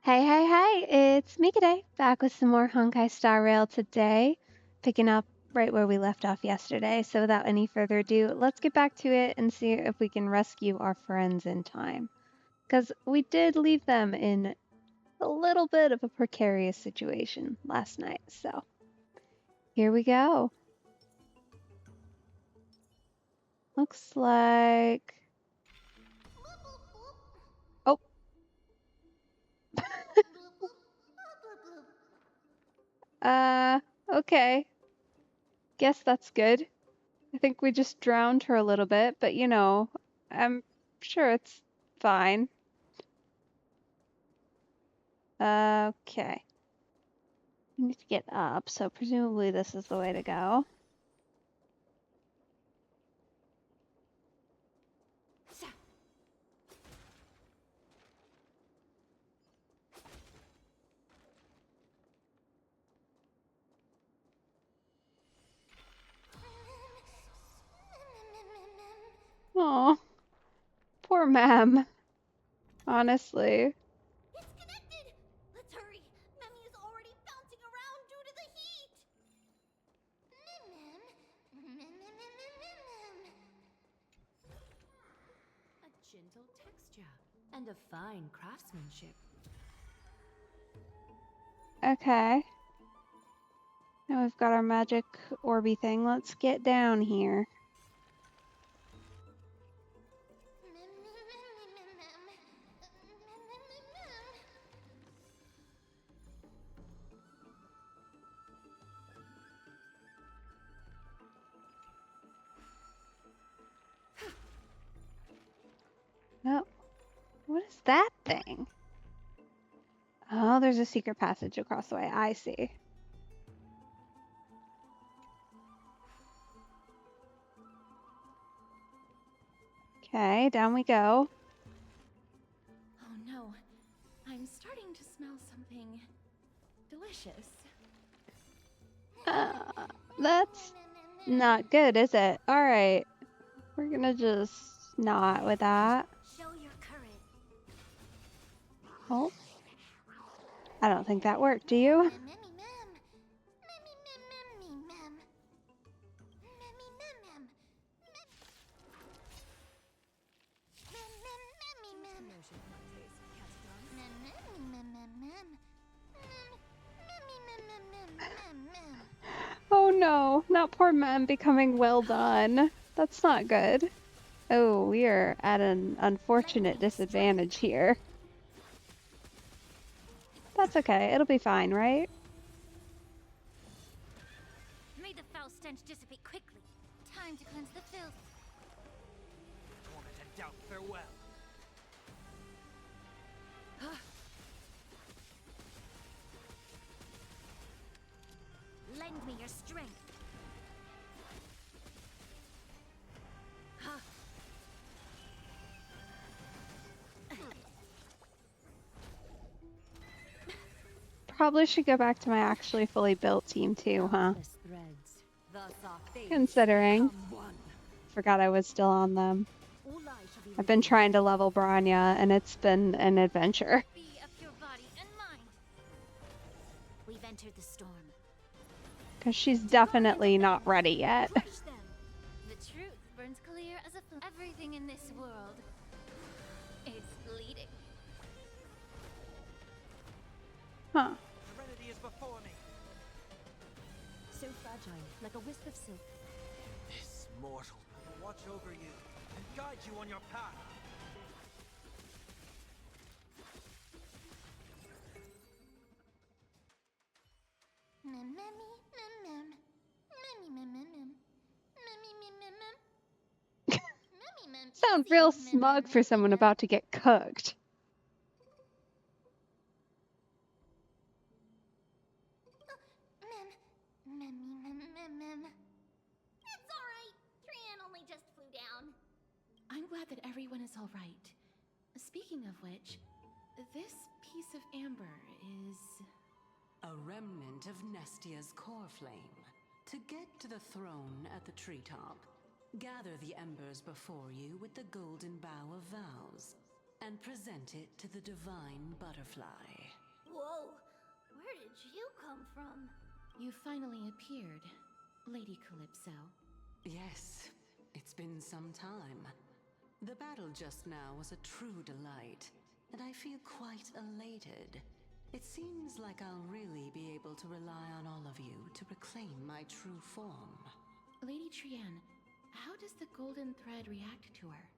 Hey, hey, hey, it's me today, back with some more Honkai StarRail today, picking up right where we left off yesterday. So without any further ado, let's get back to it and see if we can rescue our friends in time. Because we did leave them in a little bit of a precarious situation last night, so here we go. Looks like... Oh, okay. Guess that's good. I think we just drowned her a little bit, but I'm sure it's fine. Okay. We need to get up, so presumably this is the way to go. Oh, poor Ma'am. Honestly. It's connected! Let's hurry! Memmy is already bouncing around due to the heat! A gentle texture and a fine craftsmanship. Okay. Now we've got our magic orby thing. Let's get down here. Oh, what is that thing? Oh, there's a secret passage across the way. I see. Okay, down we go. Oh no, I'm starting to smell something delicious. That's not good, is it? Alright. We're gonna just not with that. Show your courage. Oh. I don't think that worked, do you? Oh no, not poor Mem becoming well done. That's not good. Oh, we are at an unfortunate disadvantage here. That's okay, it'll be fine, right? May the foul stench dissipate quickly. Time to cleanse the filth. Torment and doubt farewell. Lend me your strength. Probably should go back to my actually fully built team too, huh? Considering. Forgot I was still on them. I've been trying to level Branya, and it's been an adventure. Be of your body and mind. We've entered the storm. Because she's definitely not ready yet. Crush them. The truth burns clear as a flame. Everything in this world is bleeding. Huh. Serenity is before me. So fragile, like a wisp of silk. This mortal will watch over you and guide you on your path. Sound real smug for someone about to get cooked. It's alright. Trian only just flew down. I'm glad that everyone is all right. Speaking of which, this piece of amber is... A remnant of Nestia's core flame. To get to the throne at the treetop, gather the embers before you with the golden bough of vows. and present it to the divine butterfly. Whoa! Where did you come from? You finally appeared, Lady Calypso. Yes, it's been some time. The battle just now was a true delight, and I feel quite elated. It seems like I'll really be able to rely on all of you to reclaim my true form. Lady Trienne, how does the golden thread react to her?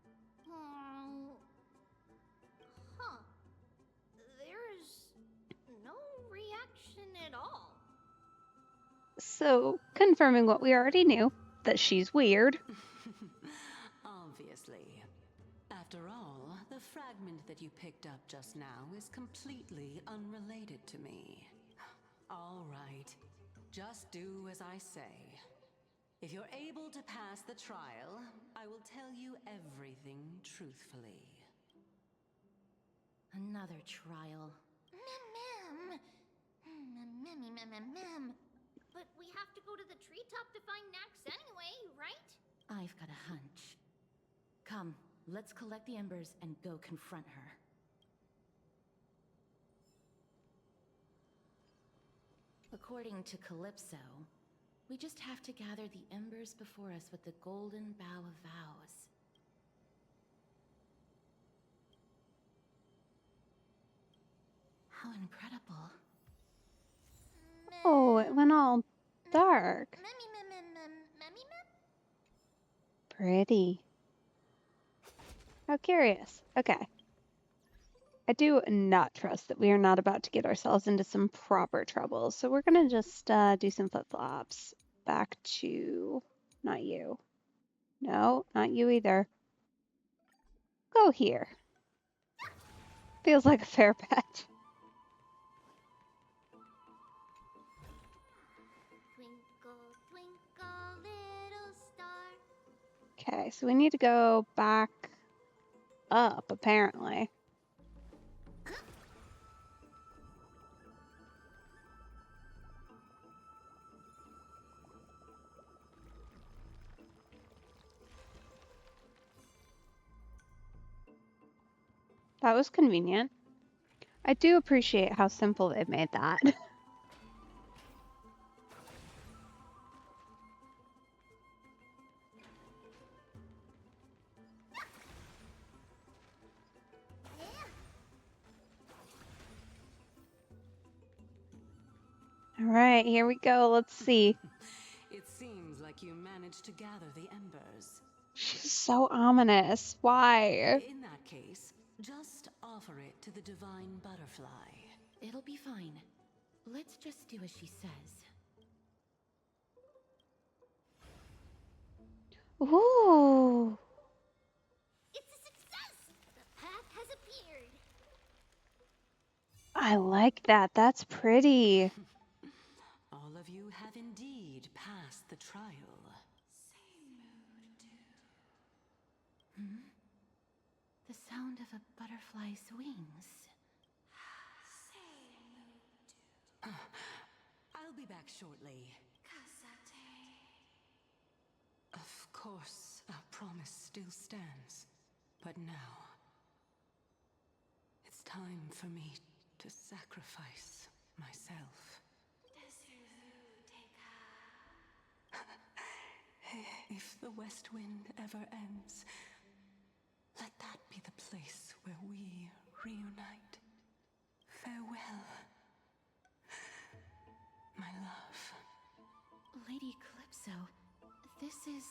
Huh. There's no reaction at all. So, confirming what we already knew, that she's weird. Obviously. After all, the fragment that you picked up just now is completely unrelated to me. All right, just do as I say. If you're able to pass the trial, I will tell you everything truthfully. Another trial. Mem. But we have to go to the treetop to find Nax anyway, right? I've got a hunch. Come, let's collect the embers and go confront her. According to Calypso, we just have to gather the embers before us with the golden bough of vows. How incredible. Oh, it went all dark. Mem. Pretty. How curious. Okay. I do not trust that we are not about to get ourselves into some proper trouble, so we're gonna just do some flip-flops. Back to... not you. No, not you either. Go here. Feels like a fair bet. Twinkle, twinkle, little star. Okay, so we need to go back up, apparently. That was convenient. I do appreciate how simple they made that. All right, here we go. Let's see. It seems like you managed to gather the embers. She's so ominous. Why? In that case, just offer it to the divine butterfly. It'll be fine. Let's just do as she says. Ooh. It's a success! The path has appeared. I like that. That's pretty. All of you have indeed passed the trial. The sound of a butterfly's wings. I'll be back shortly. Of course, our promise still stands. But now, it's time for me to sacrifice myself. If the West Wind ever ends, let that be the place where we reunite. Farewell, my love. Lady Calypso, this is...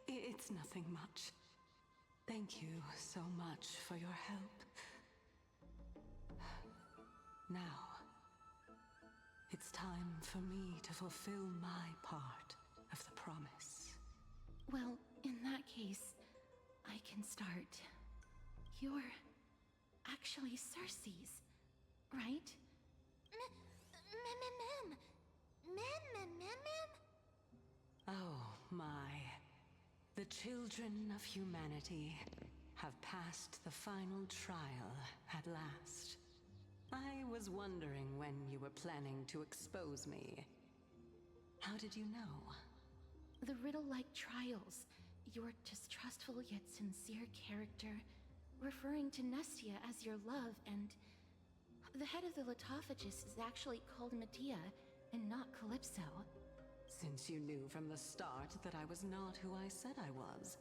It's nothing much. Thank you so much for your help. Now, it's time for me to fulfill my part of the promise. Well, in that case, I can start. You're actually Circe's, right? Oh my. The children of humanity have passed the final trial at last. I was wondering when you were planning to expose me. How did you know? The riddle-like trials. Your distrustful yet sincere character, referring to Nestia as your love, and the head of the Lithophagus is actually called Medea and not Calypso. Since you knew from the start that I was not who I said I was,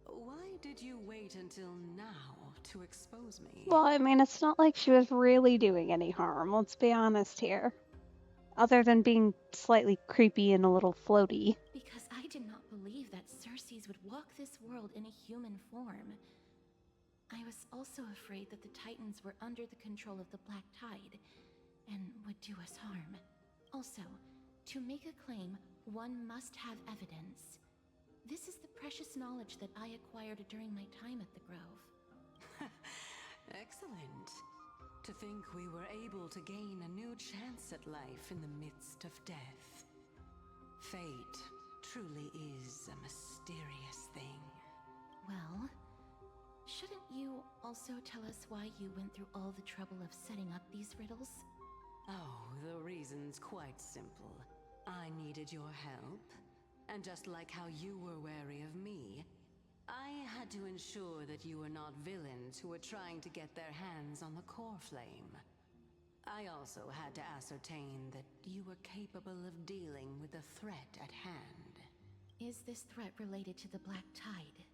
why did you wait until now to expose me? Well, I mean, it's not like she was really doing any harm, let's be honest here. Other than being slightly creepy and a little floaty. Because I did not believe that Circes would walk this world in a human form. I was also afraid that the Titans were under the control of the Black Tide and would do us harm. Also, to make a claim, one must have evidence. This is the precious knowledge that I acquired during my time at the Grove. Excellent. To think we were able to gain a new chance at life in the midst of death. Fate truly is a mysterious thing. Well, shouldn't you also tell us why you went through all the trouble of setting up these riddles? Oh, the reason's quite simple. I needed your help, and just like how you were wary of me, I had to ensure that you were not villains who were trying to get their hands on the core flame. I also had to ascertain that you were capable of dealing with the threat at hand. Is this threat related to the Black Tide?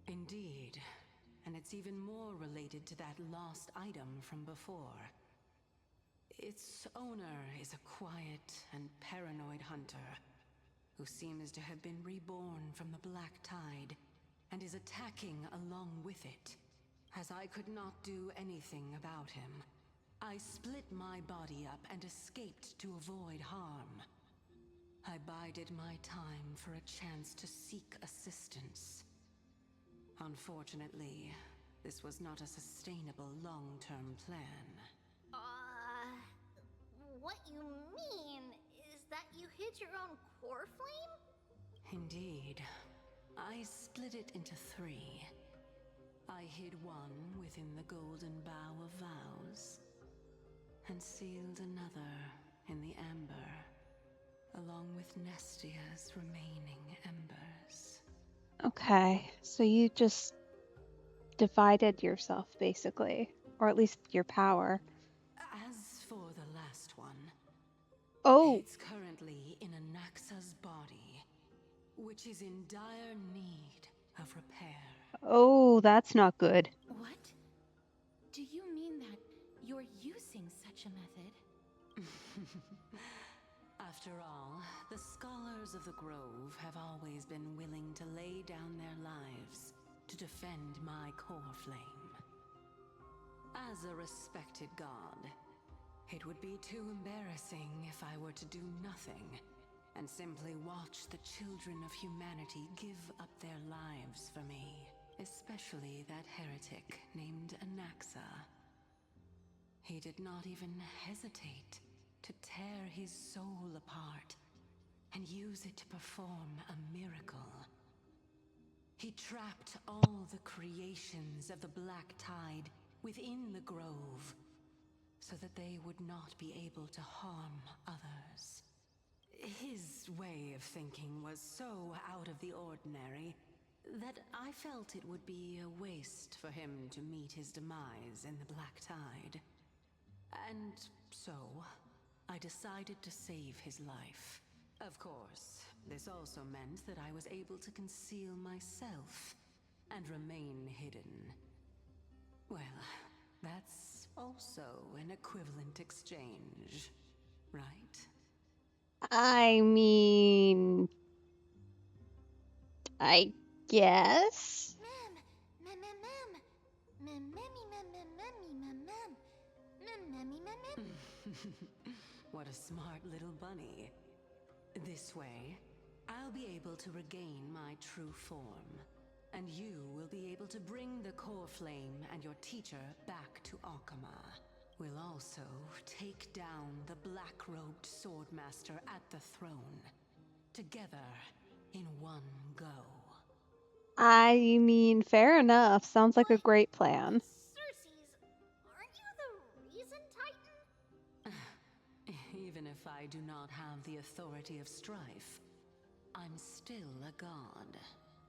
Indeed, and it's even more related to that lost item from before. Its owner is a quiet and paranoid hunter who seems to have been reborn from the Black Tide and is attacking along with it. As I could not do anything about him, I split my body up and escaped to avoid harm. I bided my time for a chance to seek assistance. Unfortunately, this was not a sustainable long-term plan. What you mean is that you hid your own core flame? Indeed. I split it into 3. I hid one within the Golden Bough of Vows, and sealed another in the Amber, along with Nestia's remaining embers. Okay, so you just divided yourself, basically. Or at least your power. As for the last one, Oh! it's currently in Anaxa's body, which is in dire need of repair. Oh, that's not good. What? Do you mean that you're using such a method? After all, the scholars of the Grove have always been willing to lay down their lives to defend my core flame. As a respected god, it would be too embarrassing if I were to do nothing and simply watch the children of humanity give up their lives for me, especially that heretic named Anaxa. He did not even hesitate to tear his soul apart and use it to perform a miracle. He trapped all the creations of the Black Tide within the Grove, so that they would not be able to harm others. His way of thinking was so out of the ordinary that I felt it would be a waste for him to meet his demise in the Black Tide. And so, I decided to save his life. Of course, this also meant that I was able to conceal myself and remain hidden. Well, that's also an equivalent exchange, right? I mean... I guess? What a smart little bunny. This way, I'll be able to regain my true form, and you will be able to bring the core flame and your teacher back to Akama. We'll also take down the black-robed swordmaster at the throne, together in one go. I mean, fair enough. Sounds like a great plan. Circes, aren't you the Reason Titan? Even if I do not have the authority of strife, I'm still a god.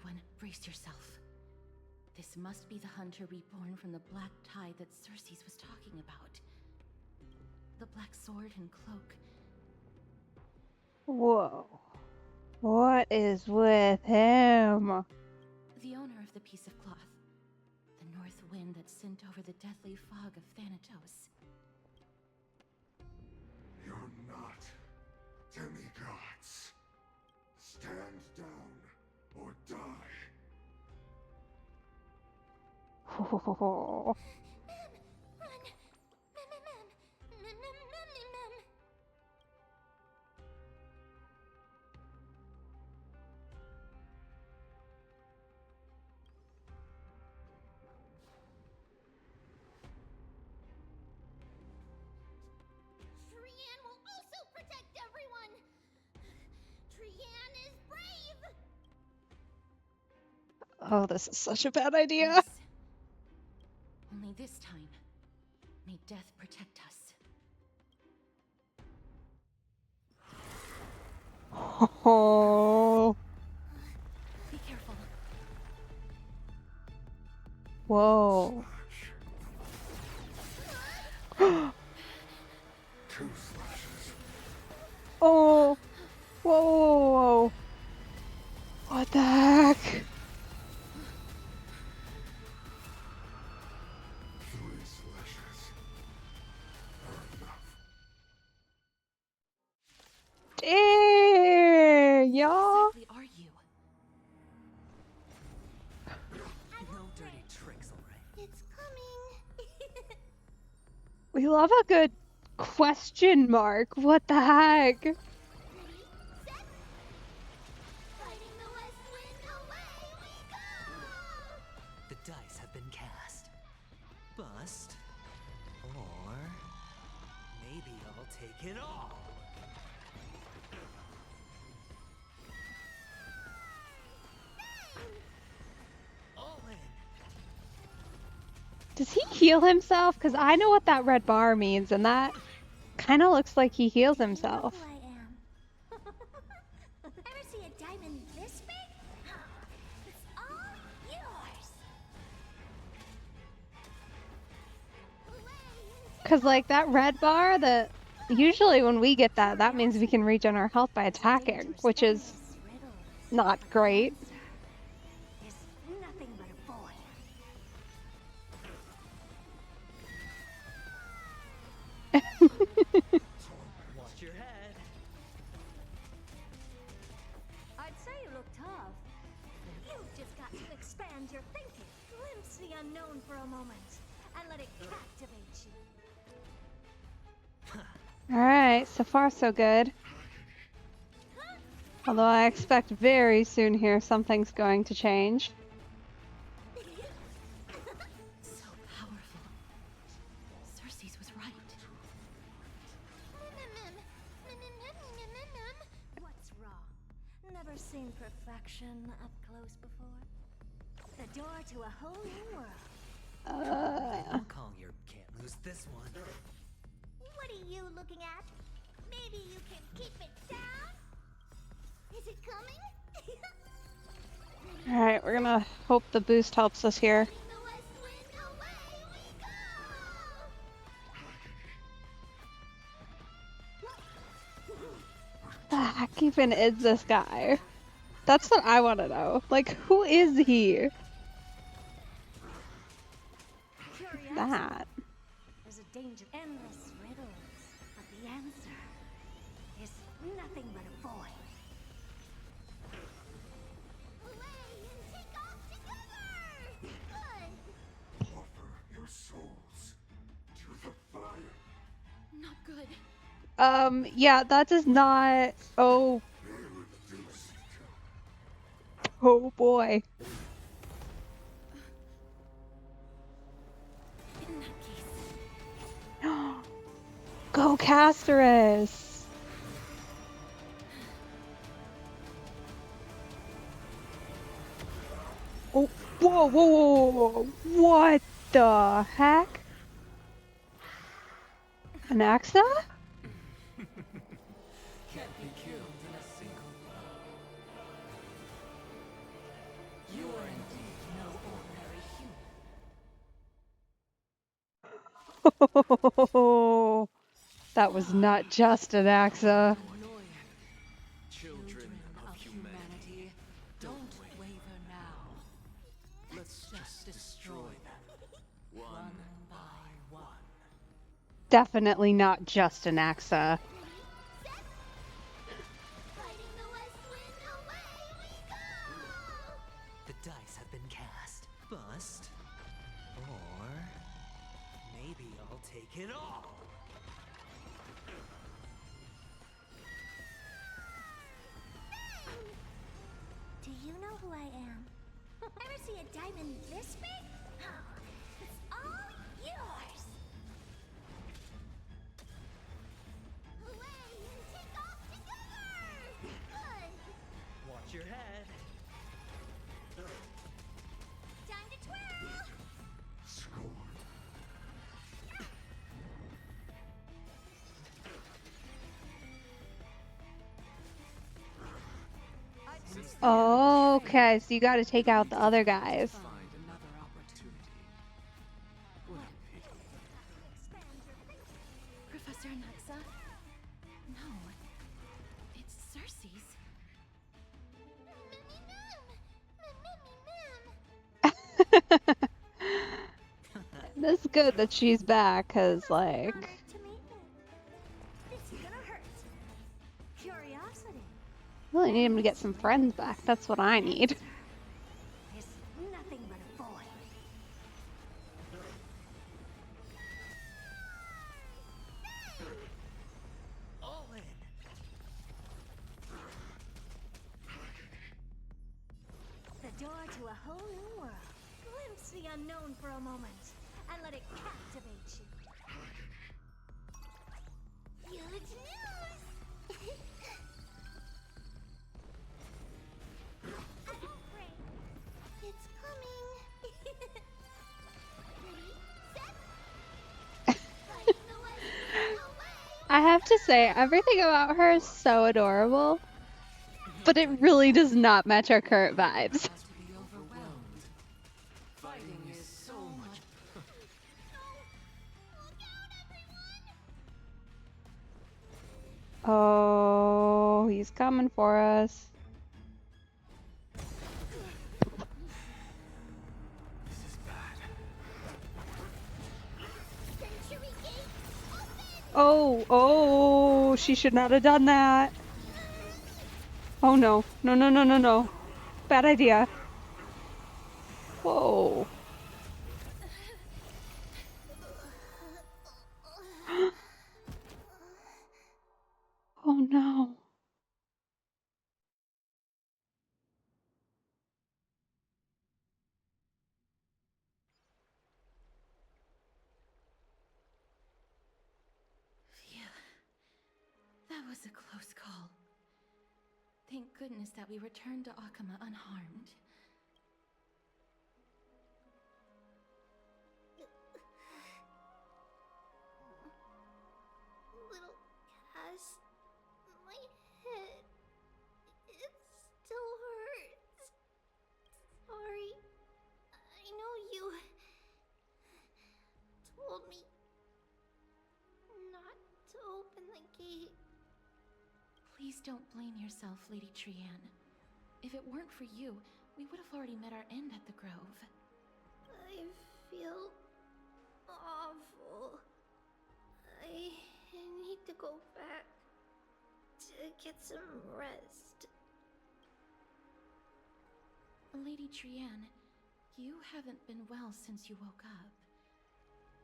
Everyone, brace yourself. This must be the hunter reborn from the black tide that Cersei's was talking about. The black sword and cloak. Whoa. What is with him? The owner of the piece of cloth. The north wind that sent over the deathly fog of Thanatos. You're not demigods. Stand down or die. Oh. Run! Mem. Trian will also protect everyone! Trian is brave! Oh, this is such a bad idea. Yes. Only this time, may death protect us. Oh. Be careful. Whoa. Two slashes. Oh. Whoa. What the heck? Three slashes. Are enough. Dang, y'all. Exactly are you? No dirty tricks, alright? It's coming! We love a good question mark. What the heck? Ready, set! Fighting the west wind, away we go! The dice have been cast. Bust. Or maybe I'll take it all. All in. Does he heal himself? Because I know what that red bar means, and that kind of looks like he heals himself. You know who I am. Ever see a diamond this big? It's all yours. Because, like, that red bar, usually when we get that, that means we can regen our health by attacking, which is not great. Is nothing but a boy. Watch your head. I'd say you look tough. You've just got to expand your thinking. Glimpse the unknown for a moment and let it captivate you. Alright, so far so good. Although I expect very soon here something's going to change. So powerful. Cersei's was right. What's wrong? Never seen perfection up close before? The door to a whole new world. Hong Kong, you can't lose this one. What are you looking at? Maybe you can keep it down? Is it coming? Alright, we're gonna hope the boost helps us here. The west wind, away we go! The heck even is this guy? That's what I want to know. Like, who is he? That. There's a danger. Endless riddles. But the answer is nothing but a boy. Away and take off together! Good! Offer your souls to the fire. Not good. Yeah, that does not. Oh, Be reduced oh boy. In that case, Go, Casterus! Oh, whoa, whoa, whoa, whoa, whoa. What the heck? An Axa? Can't be killed in a single blow. That was not just an AXA. Children of humanity, don't waver now. let's just destroy them. One by one. Definitely not just an AXA. Fighting the west wind, away we go! The dice have been cast. Bust. Or maybe I'll take it all. Do you know who I am? Ever see a diamond this big? Oh, it's all yours! Away and take off together! Good! Watch your head. Time to twirl! Scored. Okay, so you gotta take out the other guys. Find another opportunity. What a pity. Expand your thinking. Professor Anaxa? No. It's Cersei's. That's good that she's back, cause like, Honored to meet me. This is gonna hurt. Curiosity. really need him to get some friends back. That's what I need. Is nothing but a boy. All in. The door to a whole new world. Glimpse the unknown for a moment and let it captivate you. Huge news! I won't break. It's coming. Ready, set. Fighting the west wind, away. I have to say, everything about her is so adorable, but it really does not match our current vibes. Has to be overwhelmed. Fighting is so much. Look out, everyone! Oh, he's coming for us. This is bad. Century gate, open! Oh, she should not have done that. Oh no, no. Bad idea. Whoa. Oh no. Phew. That was a close call. Thank goodness that we returned to Akama unharmed. Little Cass, my head, it still hurts. Sorry, I know you told me not to open the gate. Please don't blame yourself, Lady Trianne. If it weren't for you, we would have already met our end at the Grove. I feel awful. I need to go back to get some rest. Lady Trianne, you haven't been well since you woke up.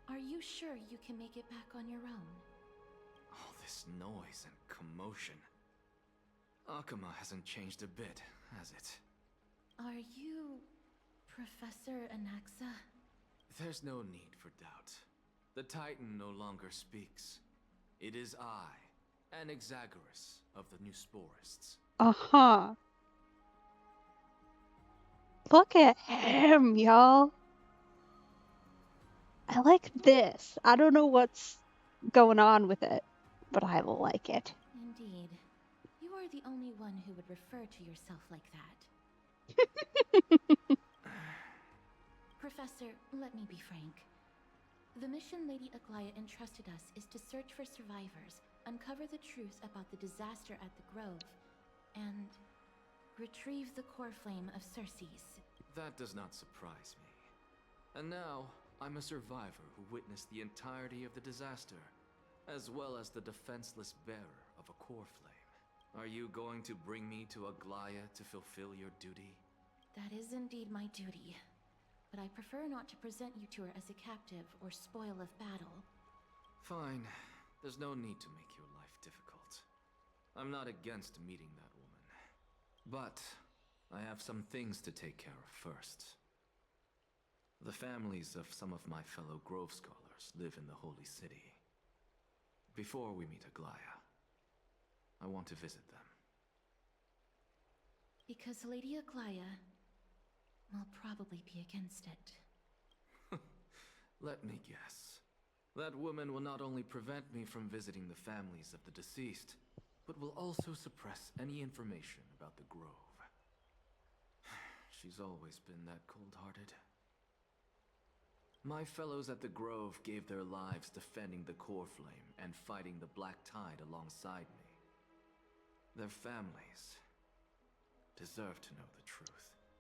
Are you sure you can make it back on your own? All this noise and commotion. Akama hasn't changed a bit, has it? Are you Professor Anaxa? There's no need for doubt. The Titan no longer speaks. It is I, Anaxagoras of the New Sporists. Uh-huh. Look at him, y'all. I like this. I don't know what's going on with it, but I like it. Indeed. You are the only one who would refer to yourself like that. Professor, let me be frank. The mission Lady Aglaya entrusted us is to search for survivors, uncover the truth about the disaster at the Grove, and retrieve the core flame of Circe's. That does not surprise me. And now, I'm a survivor who witnessed the entirety of the disaster, as well as the defenseless bearer of a core flame. Are you going to bring me to Aglaya to fulfill your duty? That is indeed my duty, but I prefer not to present you to her as a captive or spoil of battle. Fine. There's no need to make your life difficult. I'm not against meeting that woman. But I have some things to take care of first. The families of some of my fellow Grove Scholars live in the Holy City. Before we meet Aglaya, I want to visit them. Because Lady Aglaya will probably be against it. Let me guess. That woman will not only prevent me from visiting the families of the deceased, but will also suppress any information about the Grove. She's always been that cold-hearted. My fellows at the Grove gave their lives defending the core flame and fighting the Black Tide alongside me. Their families deserve to know the truth.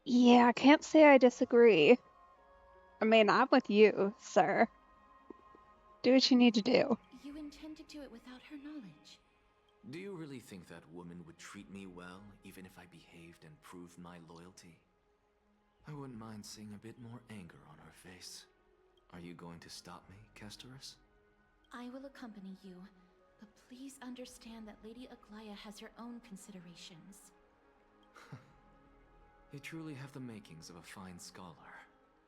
Yeah, I can't say I disagree. I mean, I'm with you, sir. Do what you need to do. You intend to do it without her knowledge. Do you really think that woman would treat me well, even if I behaved and proved my loyalty? I wouldn't mind seeing a bit more anger on her face. Are you going to stop me, Kesterus? I will accompany you, but please understand that Lady Aglaya has her own considerations. You truly have the makings of a fine scholar,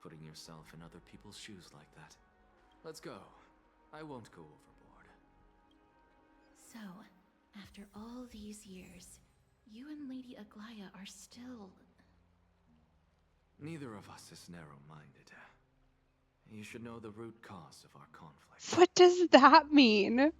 putting yourself in other people's shoes like that. Let's go. I won't go overboard. So, after all these years, you and Lady Aglaya are still... Neither of us is narrow-minded. You should know the root cause of our conflict. What does that mean?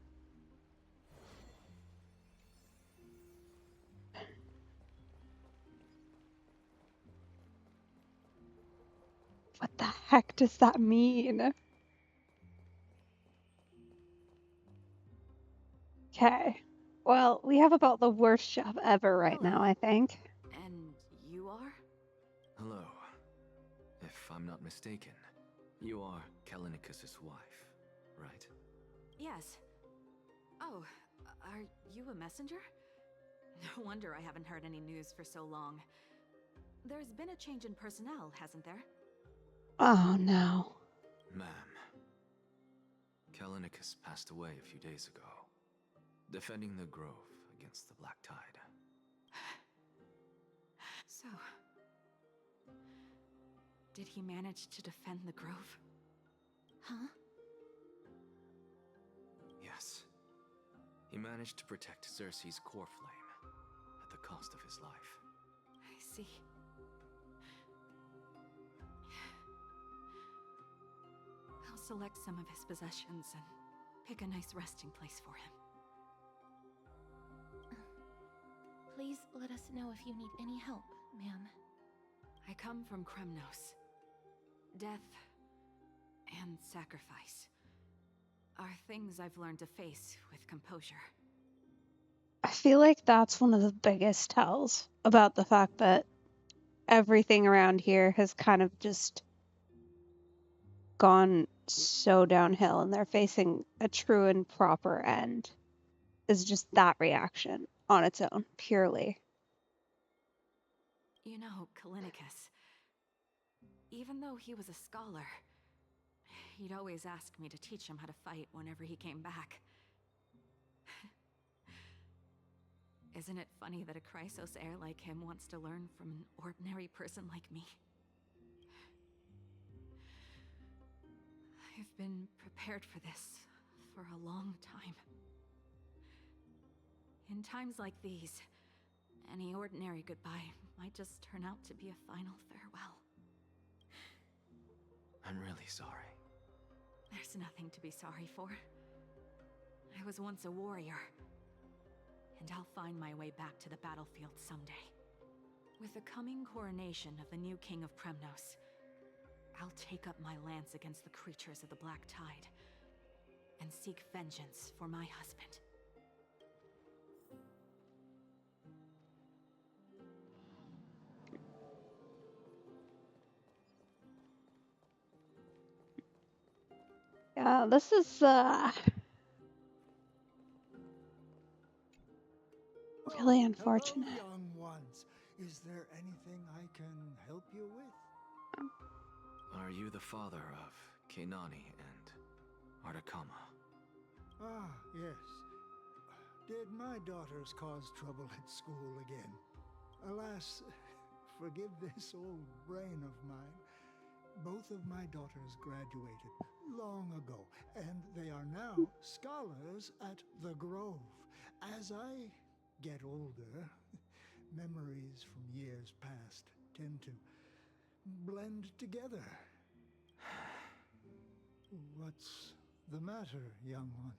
What the heck does that mean? Okay. Well, we have about the worst job ever right now, I think. And you are? Hello. If I'm not mistaken, you are Kallinicus's wife, right? Yes. Oh, are you a messenger? No wonder I haven't heard any news for so long. There's been a change in personnel, hasn't there? Oh no. Ma'am, Kallinicus passed away a few days ago, defending the Grove against the Black Tide. So... did he manage to defend the Grove? Huh? Yes. He managed to protect Circe's core flame, at the cost of his life. I see. I'll select some of his possessions and pick a nice resting place for him. Please let us know if you need any help, ma'am. I come from Kremnos. Death and sacrifice are things I've learned to face with composure. I feel like that's one of the biggest tells about the fact that everything around here has kind of just gone so downhill and they're facing a true and proper end. Is just that reaction on its own, purely. You know, Kallinicus, even though he was a scholar, he'd always ask me to teach him how to fight whenever he came back. Isn't it funny that a Chrysos heir like him wants to learn from an ordinary person like me? I've been prepared for this for a long time. In times like these, any ordinary goodbye might just turn out to be a final farewell. I'm really sorry. There's nothing to be sorry for. I was once a warrior, and I'll find my way back to the battlefield someday. With the coming coronation of the new king of Kremnos, I'll take up my lance against the creatures of the Black Tide and seek vengeance for my husband. Yeah, this is really unfortunate. Hello, young ones. Is there anything I can help you with? Are you the father of Keinani and Artakama? Ah, yes. Did my daughters cause trouble at school again? Alas, forgive this old brain of mine. Both of my daughters graduated long ago, and they are now scholars at the Grove. As I get older, memories from years past tend to blend together. What's the matter, young one?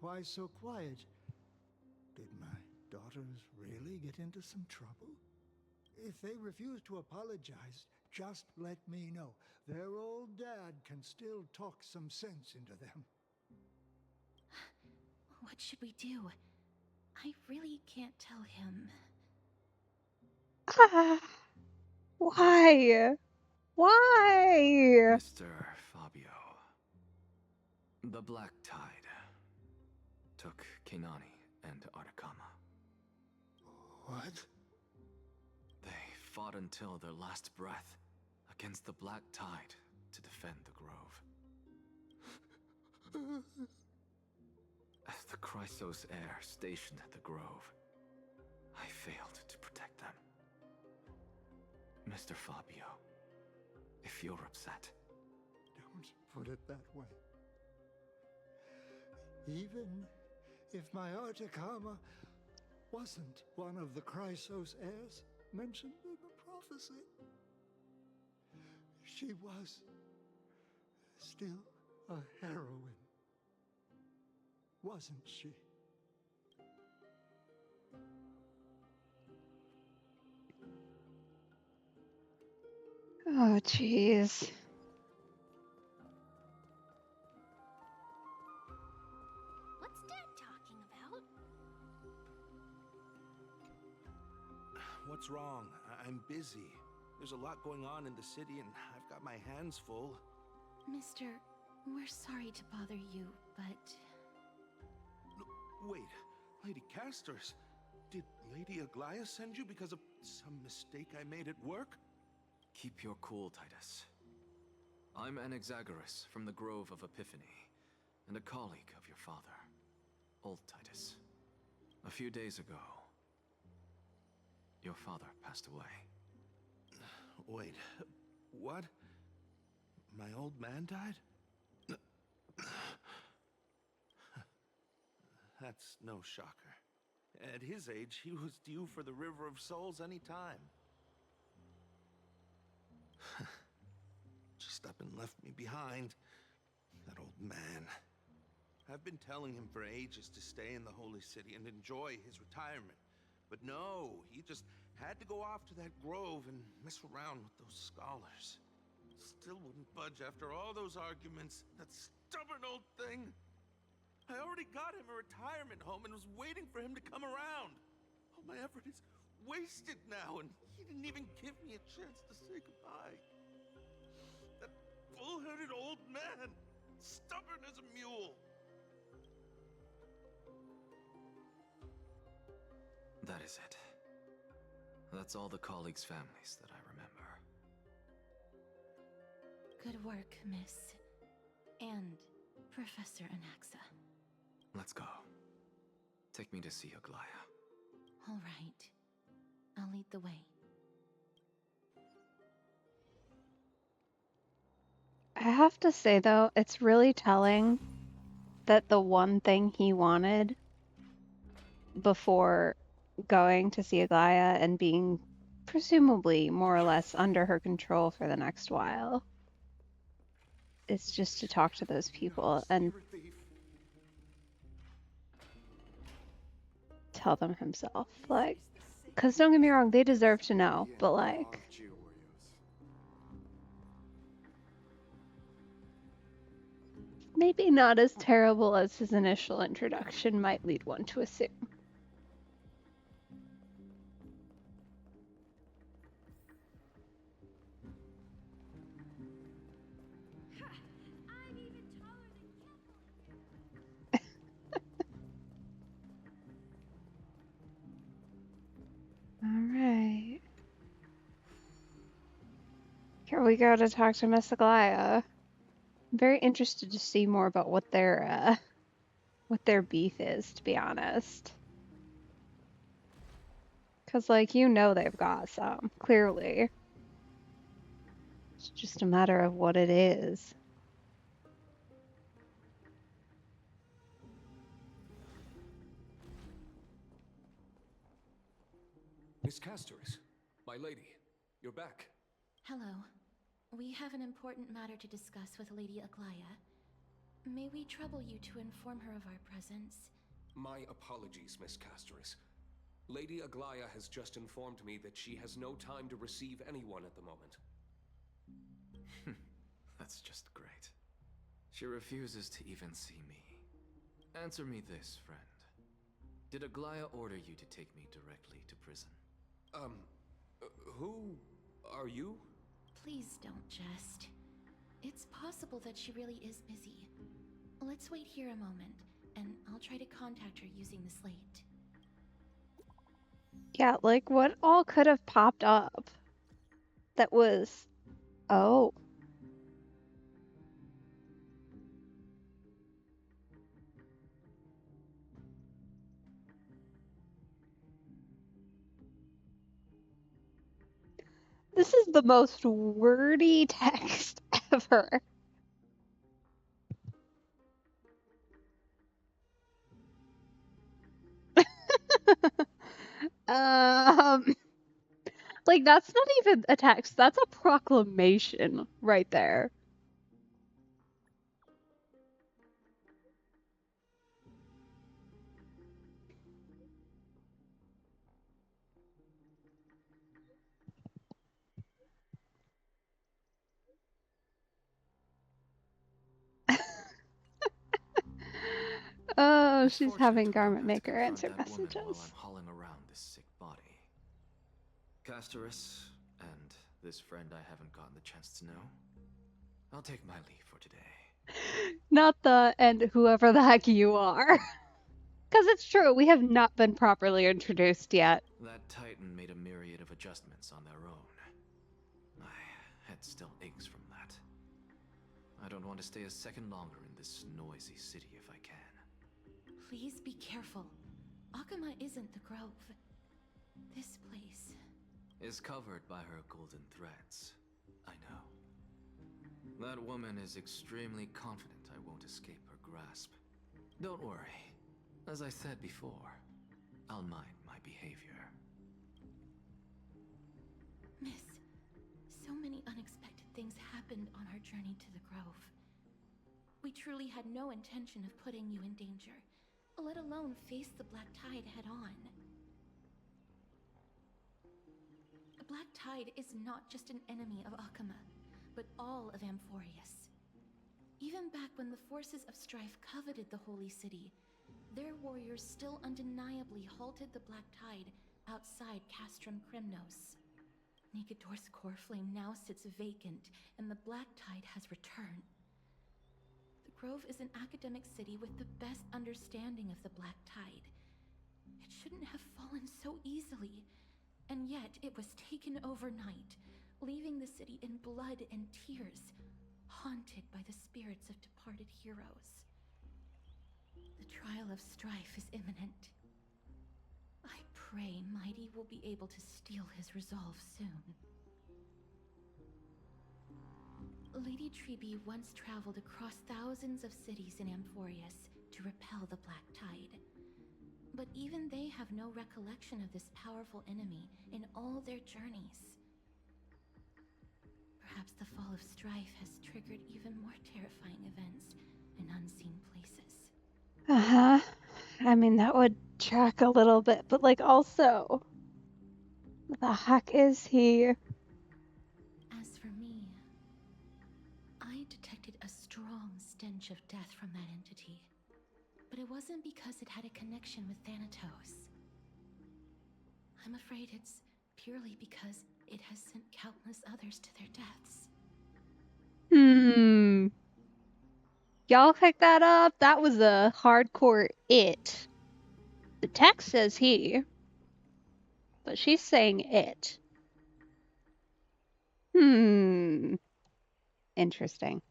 Why so quiet? Did my daughters really get into some trouble? If they refuse to apologize, just let me know. Their old dad can still talk some sense into them. What should we do? I really can't tell him. Ah, why? Why? Mr. Fabio, the Black Tide took Keinani and Artakama. What? They fought until their last breath against the Black Tide to defend the Grove. As the Chrysos heir stationed at the Grove, I failed to protect them. Mr. Fabio, if you're upset... Don't put it that way. Even if my Artakama wasn't one of the Chrysos heirs mentioned in the prophecy, she was still a heroine, wasn't she? Oh, jeez. What's Dad talking about? What's wrong? I'm busy. There's a lot going on in the city and I've got my hands full. Mister, we're sorry to bother you, but... Wait, Lady Casters, did Lady Aglaya send you because of some mistake I made at work? Keep your cool, Titus. I'm Anaxagoras from the Grove of Epiphany, and a colleague of your father, Old Titus. A few days ago, your father passed away. Wait, what? My old man died? That's no shocker. At his age, he was due for the River of Souls any time. Just up and left me behind. That old man. I've been telling him for ages to stay in the Holy City and enjoy his retirement. But no, he just had to go off to that grove and mess around with those scholars. Still wouldn't budge after all those arguments. That stubborn old thing. I already got him a retirement home and was waiting for him to come around. All my effort is wasted now, and he didn't even give me a chance to say goodbye. That bull-headed old man, stubborn as a mule. That is it. That's all the colleagues' families that I remember. Good work, Miss. And Professor Anaxa. Let's go. Take me to see Aglaya. All right. I'll lead the way. I have to say, though, it's really telling that the one thing he wanted before going to see Aglaya and being presumably more or less under her control for the next while is just to talk to those people and tell them himself. Like, because don't get me wrong, they deserve to know, but like, Maybe not as terrible as his initial introduction might lead one to assume. I'm even taller than Alright. Here we go to talk to Miss Aglaya. I'm very interested to see more about what their beef is, to be honest. Cause like they've got some, clearly. It's just a matter of what it is. Miss Castoris, my lady, you're back. Hello. We have an important matter to discuss with Lady Aglaya. May we trouble you to inform her of our presence? My apologies, Miss Castoris. Lady Aglaya has just informed me that she has no time to receive anyone at the moment. That's just great. She refuses to even see me. Answer me this, friend. Did Aglaya order you to take me directly to prison? Who are you? Please don't jest. It's possible that she really is busy. Let's wait here a moment, and I'll try to contact her using the slate. Yeah, like what all could have popped up that was... Oh. This is the most wordy text ever. Like that's not even a text, that's a proclamation right there. Oh, It's she's fortunate having we don't garment have to maker confront answer that woman while messages. I'm hauling around this sick body. Castoris, and this friend I haven't gotten the chance to know, I'll take my leave for today. Not the and whoever the heck you are. Because it's true, we have not been properly introduced yet. That Titan made a myriad of adjustments on their own. My head still aches from that. I don't want to stay a second longer in this noisy city if I can. Please be careful. Akuma isn't the Grove. This place is covered by her golden threads. I know. That woman is extremely confident I won't escape her grasp. Don't worry. As I said before, I'll mind my behavior. Miss, so many unexpected things happened on our journey to the Grove. We truly had no intention of putting you in danger, let alone face the Black Tide head-on. The Black Tide is not just an enemy of Akuma, but all of Amphorius. Even back when the forces of strife coveted the Holy City, their warriors still undeniably halted the Black Tide outside Castrum Krymnos. Nigador's core flame now sits vacant, and the Black Tide has returned. The Grove is an academic city with the best understanding of the Black Tide. It shouldn't have fallen so easily, and yet it was taken overnight, leaving the city in blood and tears, haunted by the spirits of departed heroes. The trial of strife is imminent. I pray Mighty will be able to steel his resolve soon. Lady Trebe once traveled across thousands of cities in Amphorius to repel the Black Tide. But even they have no recollection of this powerful enemy in all their journeys. Perhaps the fall of strife has triggered even more terrifying events in unseen places. Uh-huh. I mean, that would track a little bit, but like also, the heck is he? As for me, I detected detected a strong stench of death from that entity. But it wasn't because it had a connection with Thanatos. I'm afraid it's purely because it has sent countless others to their deaths. Y'all picked that up? That was a hardcore it. The text says he, but she's saying it. Interesting.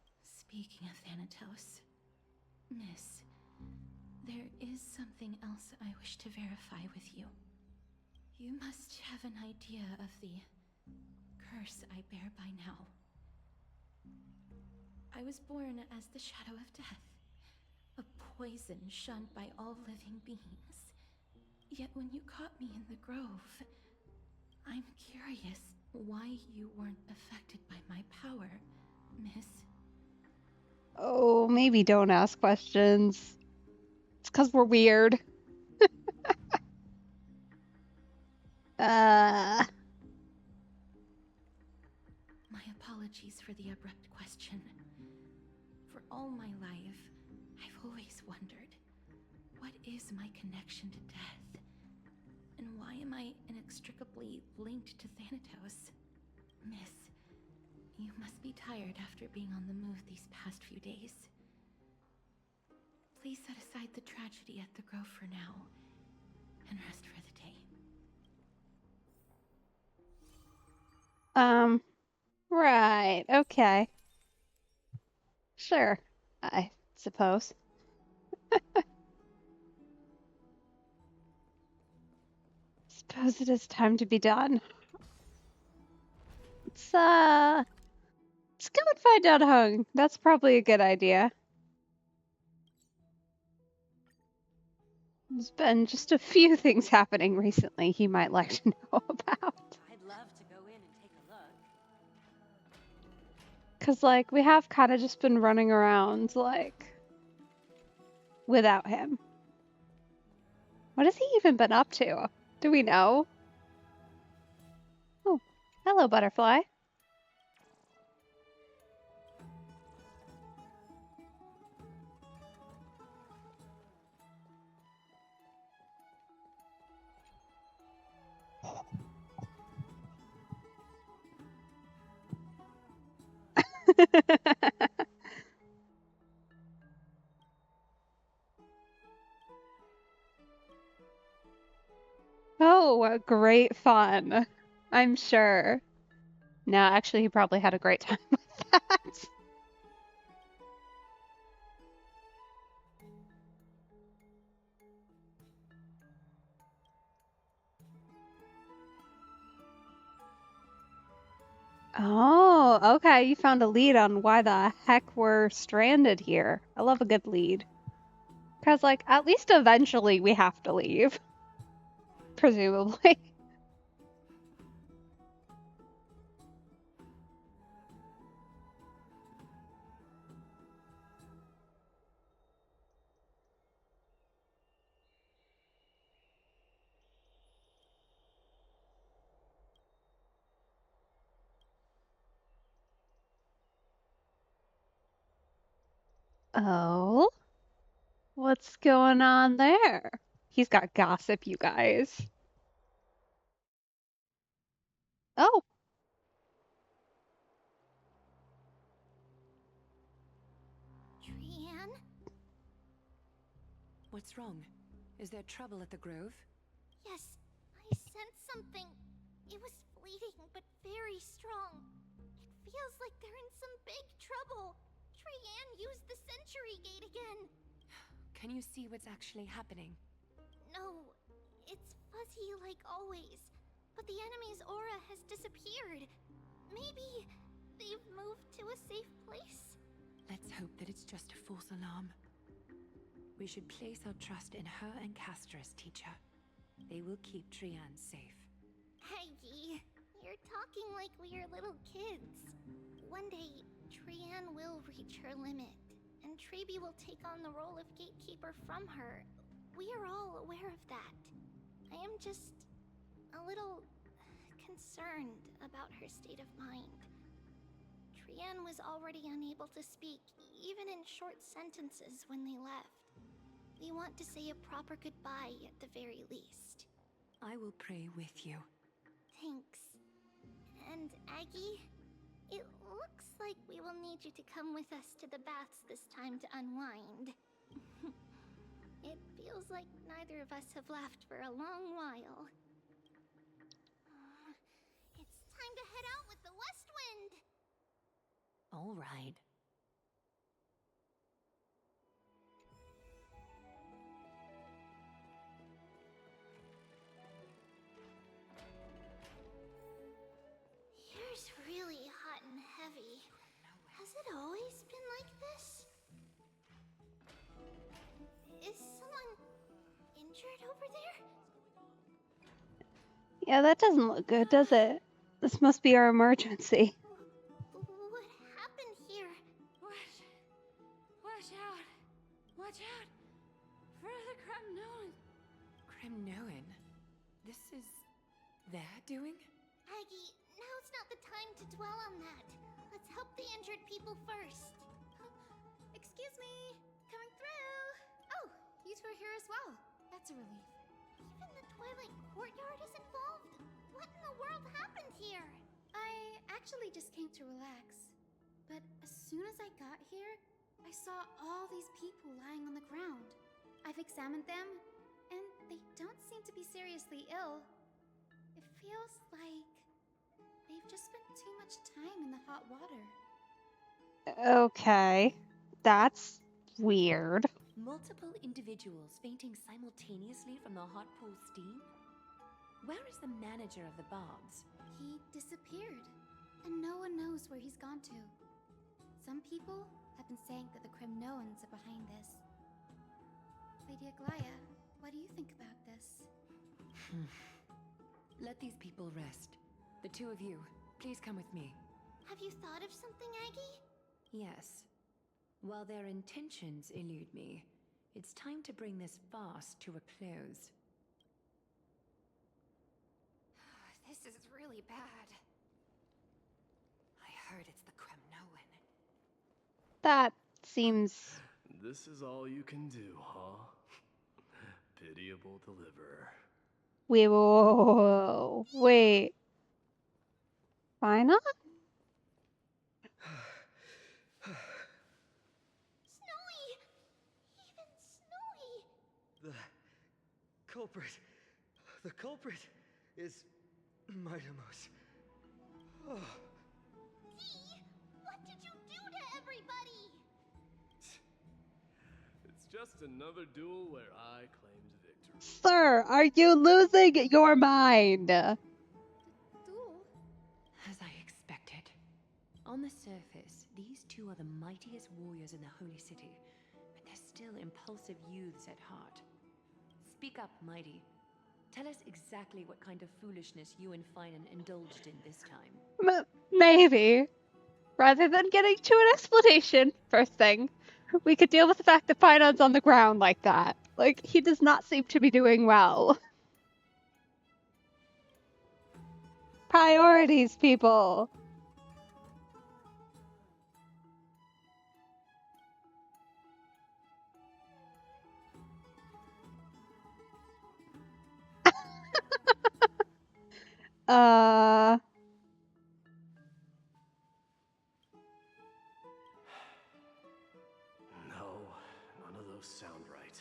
Speaking of Thanatos, Miss, there is something else I wish to verify with you. You must have an idea of the curse I bear by now. I was born as the shadow of death, a poison shunned by all living beings. Yet when you caught me in the grove, I'm curious why you weren't affected by my power, Miss. Oh, maybe don't ask questions. It's because we're weird. My apologies for the abrupt question. For all my life, I've always wondered, what is my connection to death? And why am I inextricably linked to Thanatos? Miss, you must be tired after being on the move these past few days. Please set aside the tragedy at the Grove for now, and rest for the day. Right, okay. Sure, I suppose. Suppose it is time to be done. Let's go and find out Hung. That's probably a good idea. There's been just a few things happening recently he might like to know about. I'd love to go in and take a look. Cause like, we have kind of just been running around, like, without him. What has he even been up to? Do we know? Oh, hello, butterfly. Oh, great fun. I'm sure. No, actually, he probably had a great time with that. Oh, okay. You found a lead on why the heck we're stranded here. I love a good lead. Because, like, at least eventually we have to leave. Presumably. Oh? What's going on there? He's got gossip, you guys. Oh, Trianne? What's wrong? Is there trouble at the Grove? Yes, I sensed something. It was fleeting, but very strong. It feels like they're in some big trouble. Trianne used the Century Gate again. Can you see what's actually happening? No, it's fuzzy like always. But the enemy's aura has disappeared. Maybe they've moved to a safe place? Let's hope that it's just a false alarm. We should place our trust in her and Castrus, teacher. They will keep Trianne safe. Aggie, you're talking like we are little kids. One day, Trianne will reach her limit, and Trebi will take on the role of gatekeeper from her. We are all aware of that. I am just a little concerned about her state of mind. Trianne was already unable to speak, even in short sentences when they left. We want to say a proper goodbye at the very least. I will pray with you. Thanks. And Aggie, it looks like we will need you to come with us to the baths this time to unwind. It feels like neither of us have laughed for a long while. It's time to head out with the West Wind! All right. Here's really hot and heavy. Has it always been like this? Is someone injured over there? Yeah, that doesn't look good, does it? This must be our emergency. What happened here? Watch out! Watch out! For the Kremnoan! Kremnoan? This is their doing? Aggie, now's not the time to dwell on that. Let's help the injured people first. Excuse me! Coming through! Oh, you two are here as well. That's a relief. Even the Twilight Courtyard is involved? What in the world happened here? I actually just came to relax. But as soon as I got here, I saw all these people lying on the ground. I've examined them, and they don't seem to be seriously ill. It feels like they've just spent too much time in the hot water. Okay. That's weird. Multiple individuals fainting simultaneously from the hot pool steam? Where is the manager of the baths? He disappeared, and no one knows where he's gone to. Some people have been saying that the Kremnoans are behind this. Lady Aglaya, what do you think about this? Let these people rest. The two of you, please come with me. Have you thought of something, Aggie? Yes. While their intentions elude me, it's time to bring this farce to a close. This is really bad. I heard it's the Kremnoan. That seems... This is all you can do, huh? Pitiable deliverer. Wait. Why not? Snowy! Even Snowy! The culprit is Mightimos. Oh. Dee, what did you do to everybody? It's just another duel where I claimed victory. Sir, are you losing your mind? Duel? As I expected. On the surface, these two are the mightiest warriors in the Holy City, but they're still impulsive youths at heart. Speak up, Mighty. Tell us exactly what kind of foolishness you and Finan indulged in this time. Maybe. Rather than getting to an explanation, first thing, we could deal with the fact that Finan's on the ground like that. Like, he does not seem to be doing well. Priorities, people. No, none of those sound right.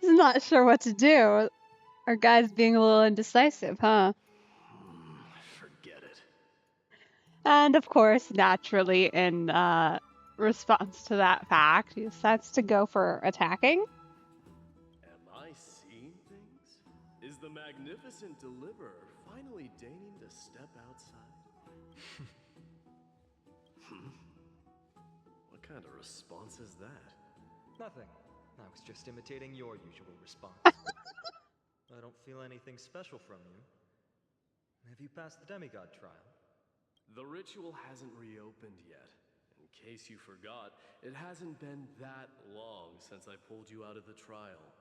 He's not sure what to do. Our guy's being a little indecisive, huh? Forget it. And of course, naturally, in response to that fact, he decides to go for attacking. Am I seeing things? Is the magnificent deliverer finally deigning to step outside? What kind of response is that? Nothing. I was just imitating your usual response. I don't feel anything special from you. Have you passed the demigod trial? The ritual hasn't reopened yet. In case you forgot, it hasn't been that long since I pulled you out of the trial.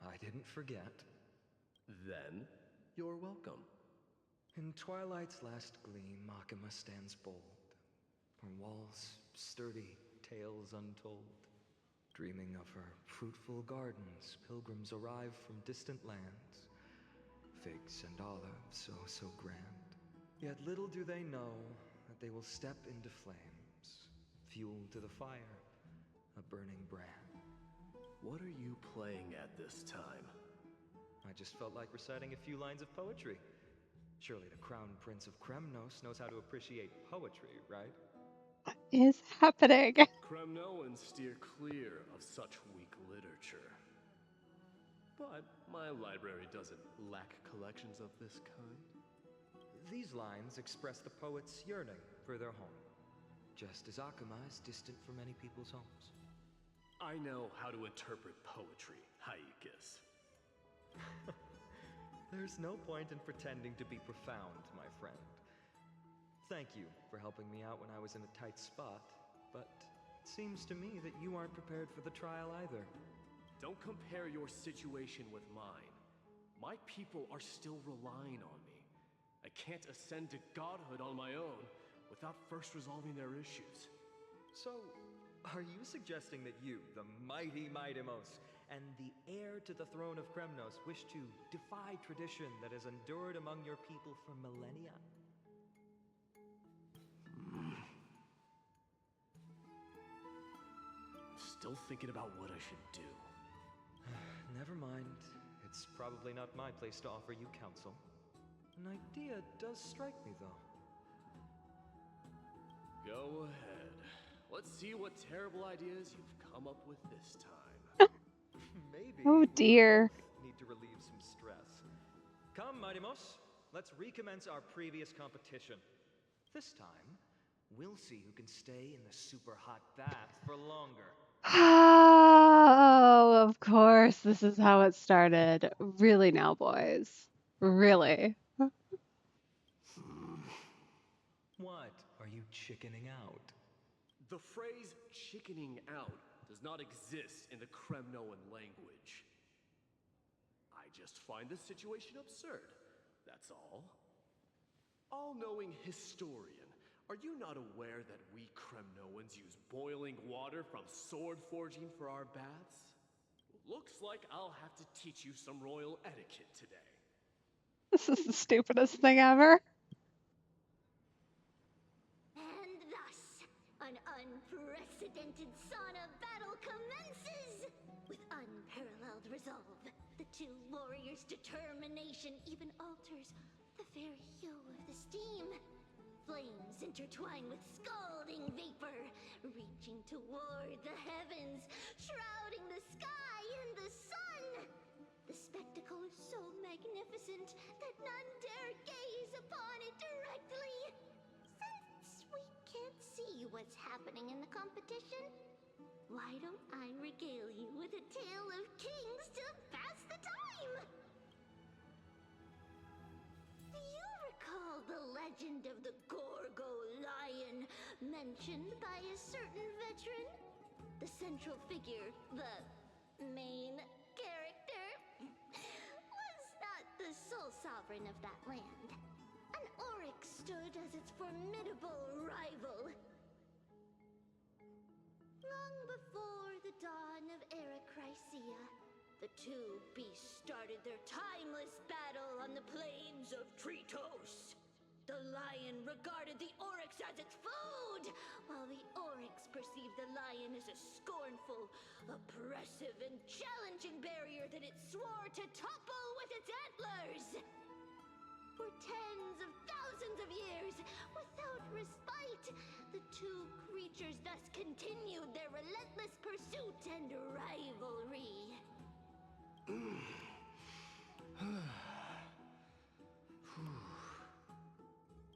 I didn't forget. Then, You're welcome. In twilight's last gleam, Makima stands bold. Her walls sturdy, tales untold. Dreaming of her fruitful gardens, pilgrims arrive from distant lands. Figs and olives, oh so grand. Yet little do they know that they will step into flames, fuel to the fire, a burning brand. What are you playing at this time? I just felt like reciting a few lines of poetry. Surely the Crown Prince of Kremnos knows how to appreciate poetry, right? What is happening? Kremnoans steer clear of such weak literature. But my library doesn't lack collections of this kind. These lines express the poet's yearning for their home, just as Akuma is distant from many people's homes. I know how to interpret poetry, Haikis. There's no point in pretending to be profound, my friend. Thank you for helping me out when I was in a tight spot, but it seems to me that you aren't prepared for the trial either. Don't compare your situation with mine. My people are still relying on me. I can't ascend to godhood on my own without first resolving their issues. So, are you suggesting that you, the mighty Mightimos, and the heir to the throne of Kremnos wish to defy tradition that has endured among your people for millennia? Still thinking about what I should do. Never mind. It's probably not my place to offer you counsel. An idea does strike me, though. Go ahead. Let's see what terrible ideas you've come up with this time. Maybe Oh dear. we need to relieve some stress. Come, Mightimos. Let's recommence our previous competition. This time, we'll see who can stay in the super hot bath for longer. Oh, of course, this is how it started. Really now, boys. Really. What? Are you chickening out? The phrase chickening out does not exist in the Kremnoan language. I just find this situation absurd, that's all. All-knowing historian, are you not aware that we Kremnoans use boiling water from sword forging for our baths? Looks like I'll have to teach you some royal etiquette today. This is the stupidest thing ever. And thus, an unprecedented sauna battle commences! With unparalleled resolve, the two warriors' determination even alters the very hue of the steam. Flames intertwine with scalding vapor, reaching toward the heavens, shrouding the sky and the sun. The spectacle is so magnificent that none dare gaze upon it directly. Since we can't see what's happening in the competition, why don't I regale you with a tale of kings to pass the time? Do you recall the legend of the Gorgo lion mentioned by a certain veteran? The central figure, the main character, was not the sole sovereign of that land. An oryx stood as its formidable rival. Long before the dawn of Erechrysia, the two beasts started their timeless battle on the plains of Tritos. The lion regarded the oryx as its food, while the oryx perceived the lion as a scornful, oppressive, and challenging barrier that it swore to topple with its antlers. For tens of thousands of years, without respite, the two creatures thus continued their relentless pursuit and rivalry.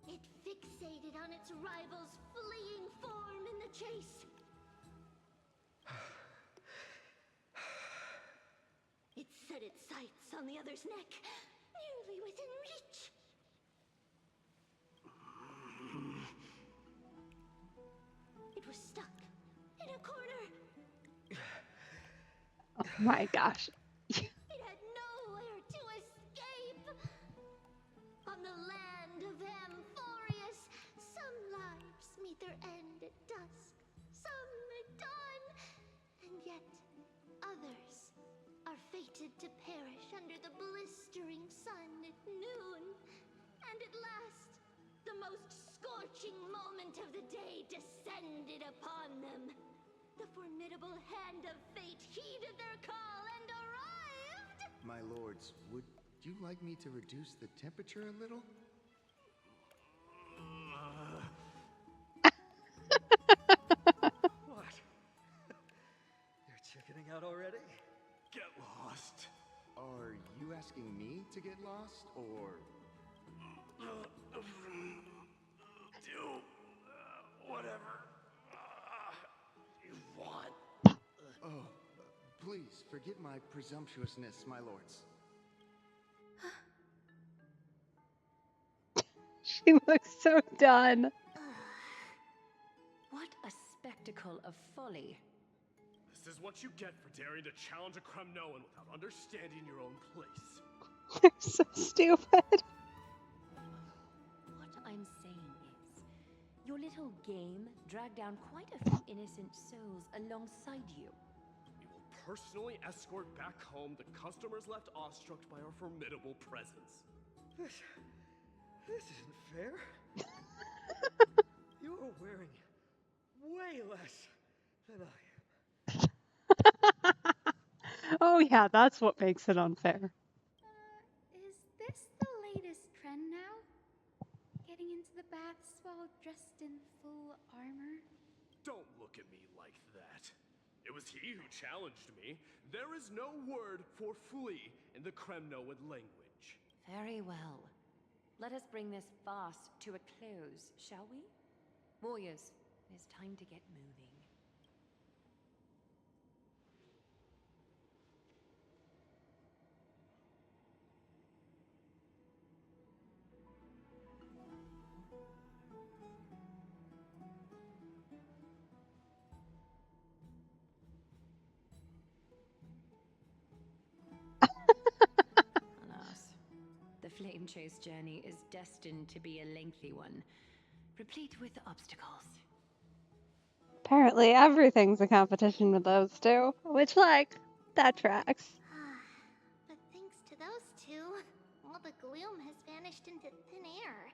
It fixated on its rival's fleeing form in the chase. It set its sights on the other's neck, nearly within reach. It was stuck in a corner. Oh my gosh. It had nowhere to escape. upon them. The formidable hand of fate heeded their call and arrived! My lords, would you like me to reduce the temperature a little? What? You're chickening out already? Get lost. Are you asking me to get lost, or... Do whatever you want. Oh, please forgive my presumptuousness, my lords. She looks so done. What a spectacle of folly. This is what you get for daring to challenge a Kremnoan without understanding your own place. They're so stupid. What I'm saying is, your little game dragged down quite a few innocent souls alongside you. We will personally escort back home the customers left awestruck by our formidable presence. This isn't fair. You are wearing way less than I am. Oh yeah, that's what makes it unfair. Is this the latest trend now? Getting into the baths while dressed in full armor? Don't look at me like that. It was he who challenged me. There is no word for flee in the Kremnoan language. Very well. Let us bring this farce to a close, shall we? Warriors, it is time to get moving. Alas, the Flame Chase journey is destined to be a lengthy one, replete with obstacles. Apparently everything's a competition with those two, which, like, that tracks. But thanks to those two, all the gloom has vanished into thin air.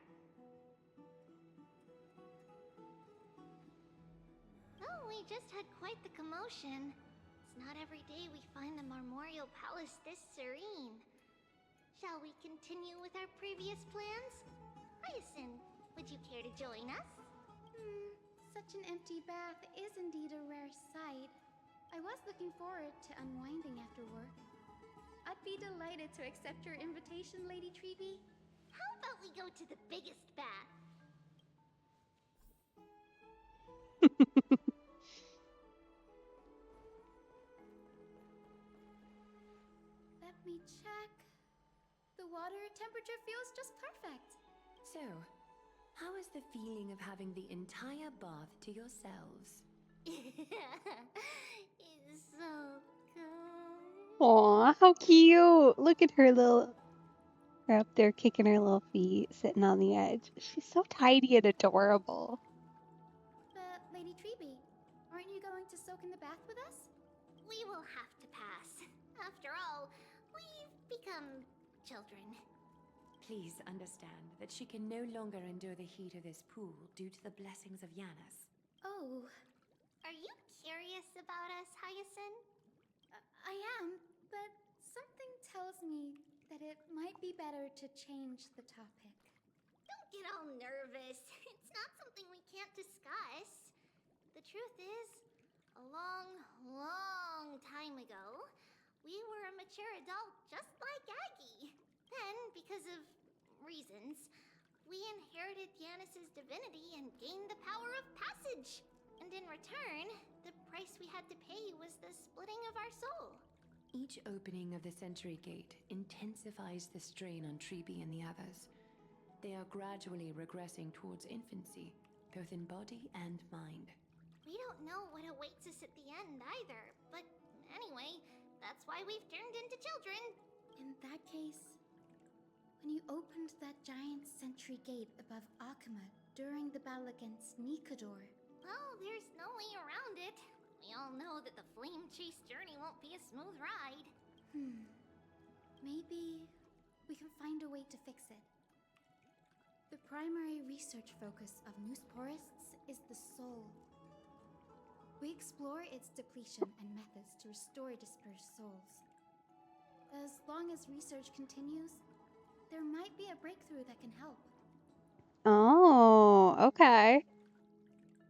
Oh, we just had quite the commotion. It's not every day we find the Marmorial Palace this serene. Shall we continue with our previous plans? Hyacinth, would you care to join us? Such an empty bath is indeed a rare sight. I was looking forward to unwinding after work. I'd be delighted to accept your invitation, Lady Treeby. How about we go to the biggest bath? Let me check. The water temperature feels just perfect. So, how is the feeling of having the entire bath to yourselves? It's so good. Aw, how cute! Look at her little... Her up there kicking her little feet, sitting on the edge. She's so tidy and adorable. But, Lady Treeby, aren't you going to soak in the bath with us? We will have to pass. After all, we've become children. Please understand that she can no longer endure the heat of this pool due to the blessings of Yanis. Oh. Are you curious about us, Hyacinth? I am, but something tells me that it might be better to change the topic. Don't get all nervous. It's not something we can't discuss. The truth is, a long, long time ago, we were a mature adult just like Aggie. Then, because of reasons, we inherited Yanis's divinity and gained the power of passage. And in return, the price we had to pay was the splitting of our soul. Each opening of the Century Gate intensifies the strain on Treeby and the others. They are gradually regressing towards infancy, both in body and mind. We don't know what awaits us at the end either, but anyway, that's why we've turned into children. In that case, when you opened that giant Sentry Gate above Akama during the battle against Nikador... Well, there's no way around it. We all know that the Flame Chase journey won't be a smooth ride. Maybe we can find a way to fix it. The primary research focus of Noosporists is the soul. We explore its depletion and methods to restore dispersed souls. As long as research continues, there might be a breakthrough that can help. Oh, okay.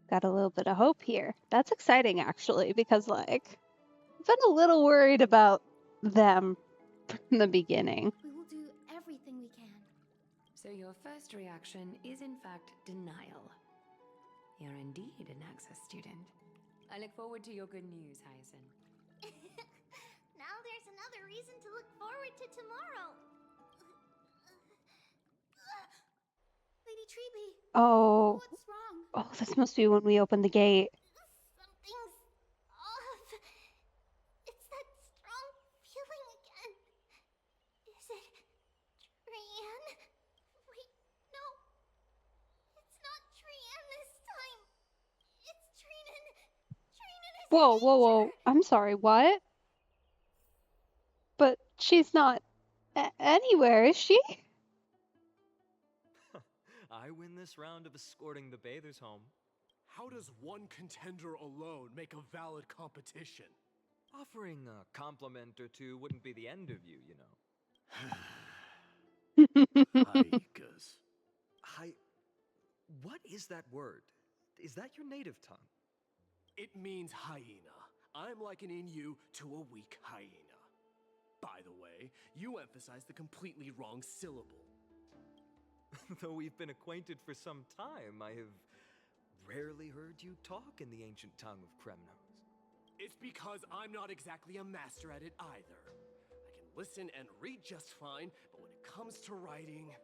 Got a little bit of hope here. That's exciting, actually, because, like, I've been a little worried about them from the beginning. We will do everything we can. So your first reaction is in fact denial. You're indeed an Access student. I look forward to your good news, Hyacinth. Now there's another reason to look forward to tomorrow. Lady Treeby, Oh. what's wrong? Oh, this must be when we open the gate. Something's off. It's that strong feeling again. Is it Trian? Wait, no. It's not Trian this time. It's Trinan. Trinan is Whoa, in whoa, whoa. danger. I'm sorry, what? But she's not anywhere, is she? I win this round of escorting the bathers home. How does one contender alone make a valid competition? Offering a compliment or two wouldn't be the end of you, you know. Haikas. What is that word? Is that your native tongue? It means hyena. I'm likening you to a weak hyena. By the way, you emphasize the completely wrong syllable. Though we've been acquainted for some time, I have rarely heard you talk in the ancient tongue of Kremnos. It's because I'm not exactly a master at it either. I can listen and read just fine, but when it comes to writing...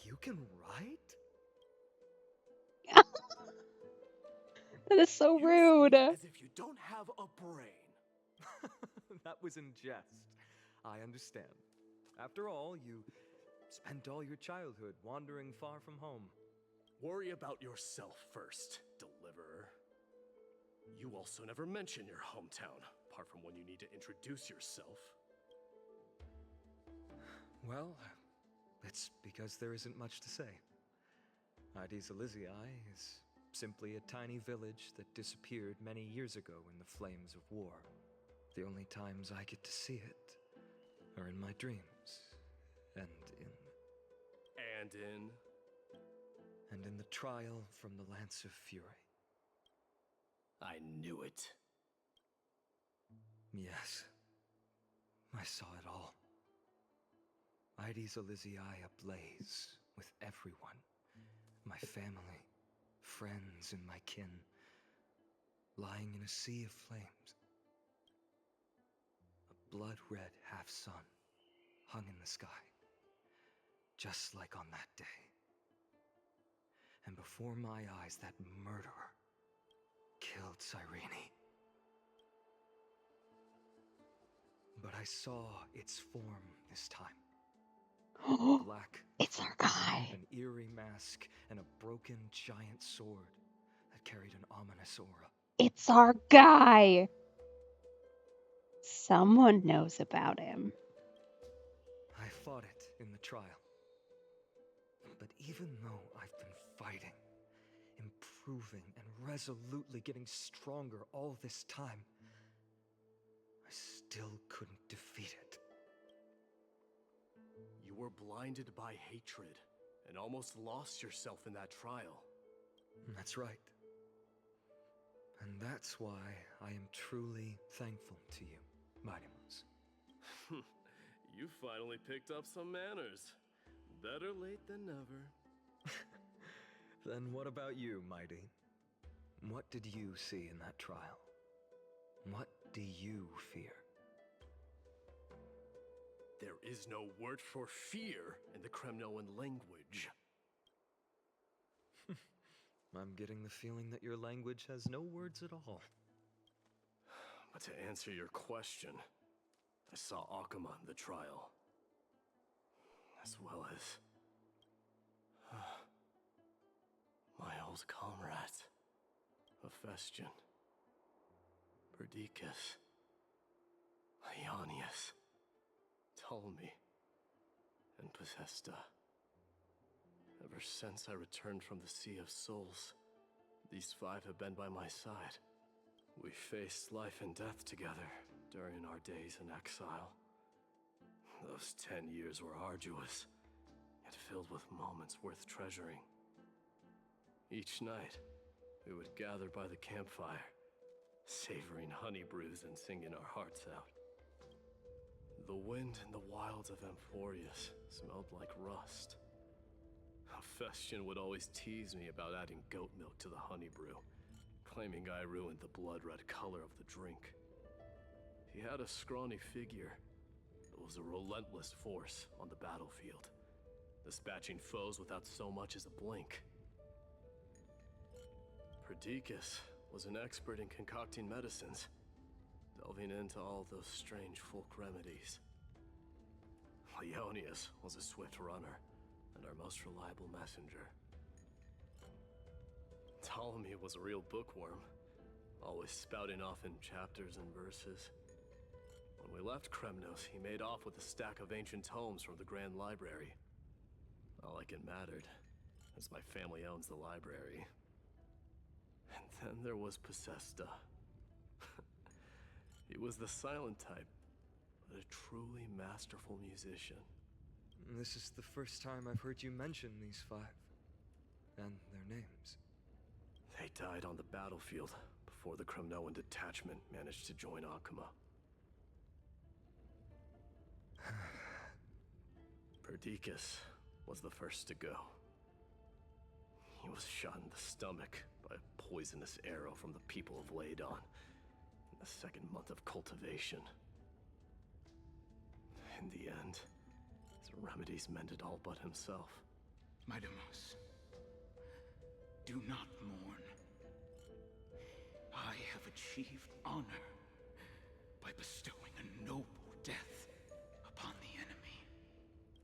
You can write? That is so You rude. speak as if you don't have a brain. That was in jest. I understand. After all, you spent all your childhood wandering far from home. Worry about yourself first, deliverer. You also never mention your hometown, apart from when you need to introduce yourself. Well, it's because there isn't much to say. Ides Elysiae is simply a tiny village that disappeared many years ago in the flames of war. The only times I get to see it are in my dreams, and in the trial from the Lance of Fury. I knew it. Yes, I saw it all. Ides Elysiae ablaze with everyone. My family, friends, and my kin, lying in a sea of flames. A blood-red half-sun hung in the sky, just like on that day. And before my eyes, that murderer killed Cyrene. But I saw its form this time. Black, it's our guy. an eerie mask, and a broken giant sword that carried an ominous aura. It's our guy. Someone knows about him. I fought it in the trial. But even though I've been fighting, improving, and resolutely getting stronger all this time, I still couldn't defeat it. You were blinded by hatred and almost lost yourself in that trial. That's right. And that's why I am truly thankful to you, Mightymas. You finally picked up some manners. Better late than never. Then what about you, Mighty? What did you see in that trial? What do you fear? There is no word for fear in the Kremnoan language. I'm getting the feeling that your language has no words at all. But to answer your question, I saw Akuma in the trial. As well as... my old comrades. Hephaestion. Perdiccas. Ionius. Ptolemy. And Possesta. Ever since I returned from the Sea of Souls, these 5 have been by my side, We faced life and death together during our days in exile. Those 10 years were arduous, yet filled with moments worth treasuring. Each night, we would gather by the campfire, savoring honey brews and singing our hearts out. The wind in the wilds of Amphorius smelled like rust. Hephaestion would always tease me about adding goat milk to the honey brew, claiming I ruined the blood-red color of the drink. He had a scrawny figure, but was a relentless force on the battlefield, dispatching foes without so much as a blink. Perdiccas was an expert in concocting medicines, delving into all those strange folk remedies. Leonius was a swift runner, and our most reliable messenger. Ptolemy was a real bookworm, always spouting off in chapters and verses. When we left Kremnos, he made off with a stack of ancient tomes from the Grand Library. Not like it mattered, as my family owns the library. And then there was Possesta. He was the silent type, but a truly masterful musician. This is the first time I've heard you mention these 5. And their names. They died on the battlefield before the Kremnoan detachment managed to join Akuma. Perdiccas was the first to go. He was shot in the stomach by a poisonous arrow from the people of Ladon in the 2nd month of cultivation. In the end, his remedies mended all but himself. Midemos, do not mourn. I have achieved honor by bestowing a noble death upon the enemy.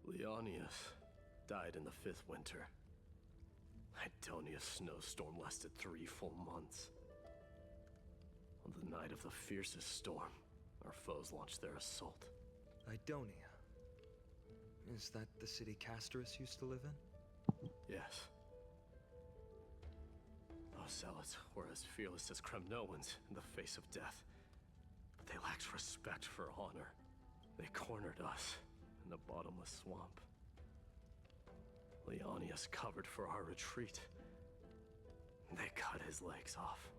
Leonius died in the 5th winter. Idonia's snowstorm lasted 3 full months. On the night of the fiercest storm, our foes launched their assault. Idonia. Is that the city Castorus used to live in? Yes. Those zealots were as fearless as Kremnoans in the face of death. But they lacked respect for honor. They cornered us in the bottomless swamp. Leonius covered for our retreat. They cut his legs off.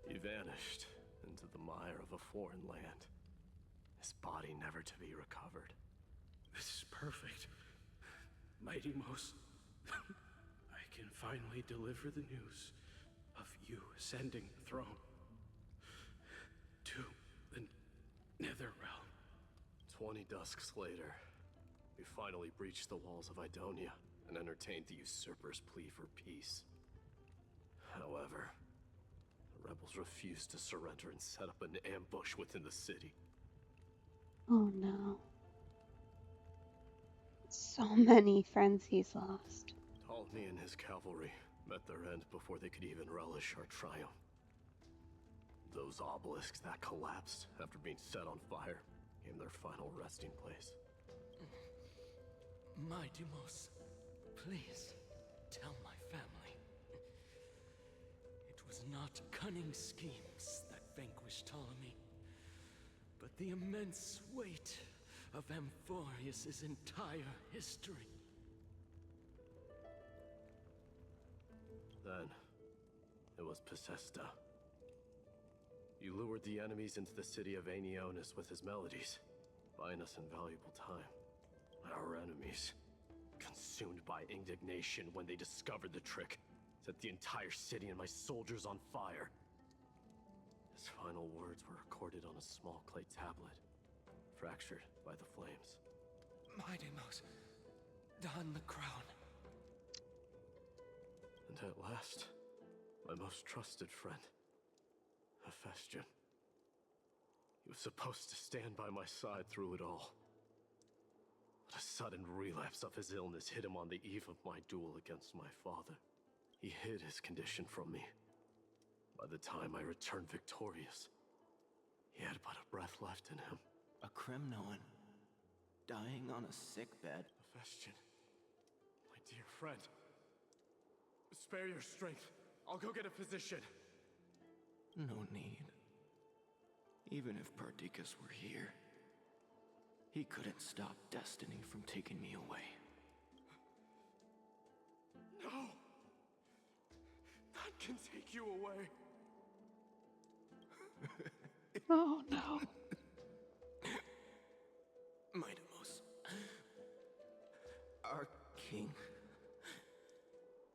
He vanished into the mire of a foreign land, his body never to be recovered. This is perfect. Mighty Most, I can finally deliver the news of you ascending the throne to the Netherrealm. 20 dusks later, we finally breached the walls of Idonia and entertained the usurper's plea for peace. However, the rebels refused to surrender and set up an ambush within the city. Oh no. So many friends he's lost. Ptolemy and his cavalry met their end before they could even relish our triumph. Those obelisks that collapsed after being set on fire became their final resting place. Midemos, please tell my family. It was not cunning schemes that vanquished Ptolemy, but the immense weight of Amphorius' entire history. Then, it was Possesta. He lured the enemies into the city of Aeneonis with his melodies, buying us invaluable time. Our enemies, consumed by indignation when they discovered the trick, set the entire city and my soldiers on fire. His final words were recorded on a small clay tablet, fractured by the flames. Midemos, don the crown. And at last, my most trusted friend, Hephaestion. He was supposed to stand by my side through it all. But a sudden relapse of his illness hit him on the eve of my duel against my father. He hid his condition from me. By the time I returned victorious, he had but a breath left in him. A Kremnoan, dying on a sick bed. Hephaestion, my dear friend. Spare your strength. I'll go get a physician. No need. Even if Perdiccas were here, he couldn't stop destiny from taking me away. No! That can take you away. Oh no. Mightimos, our king,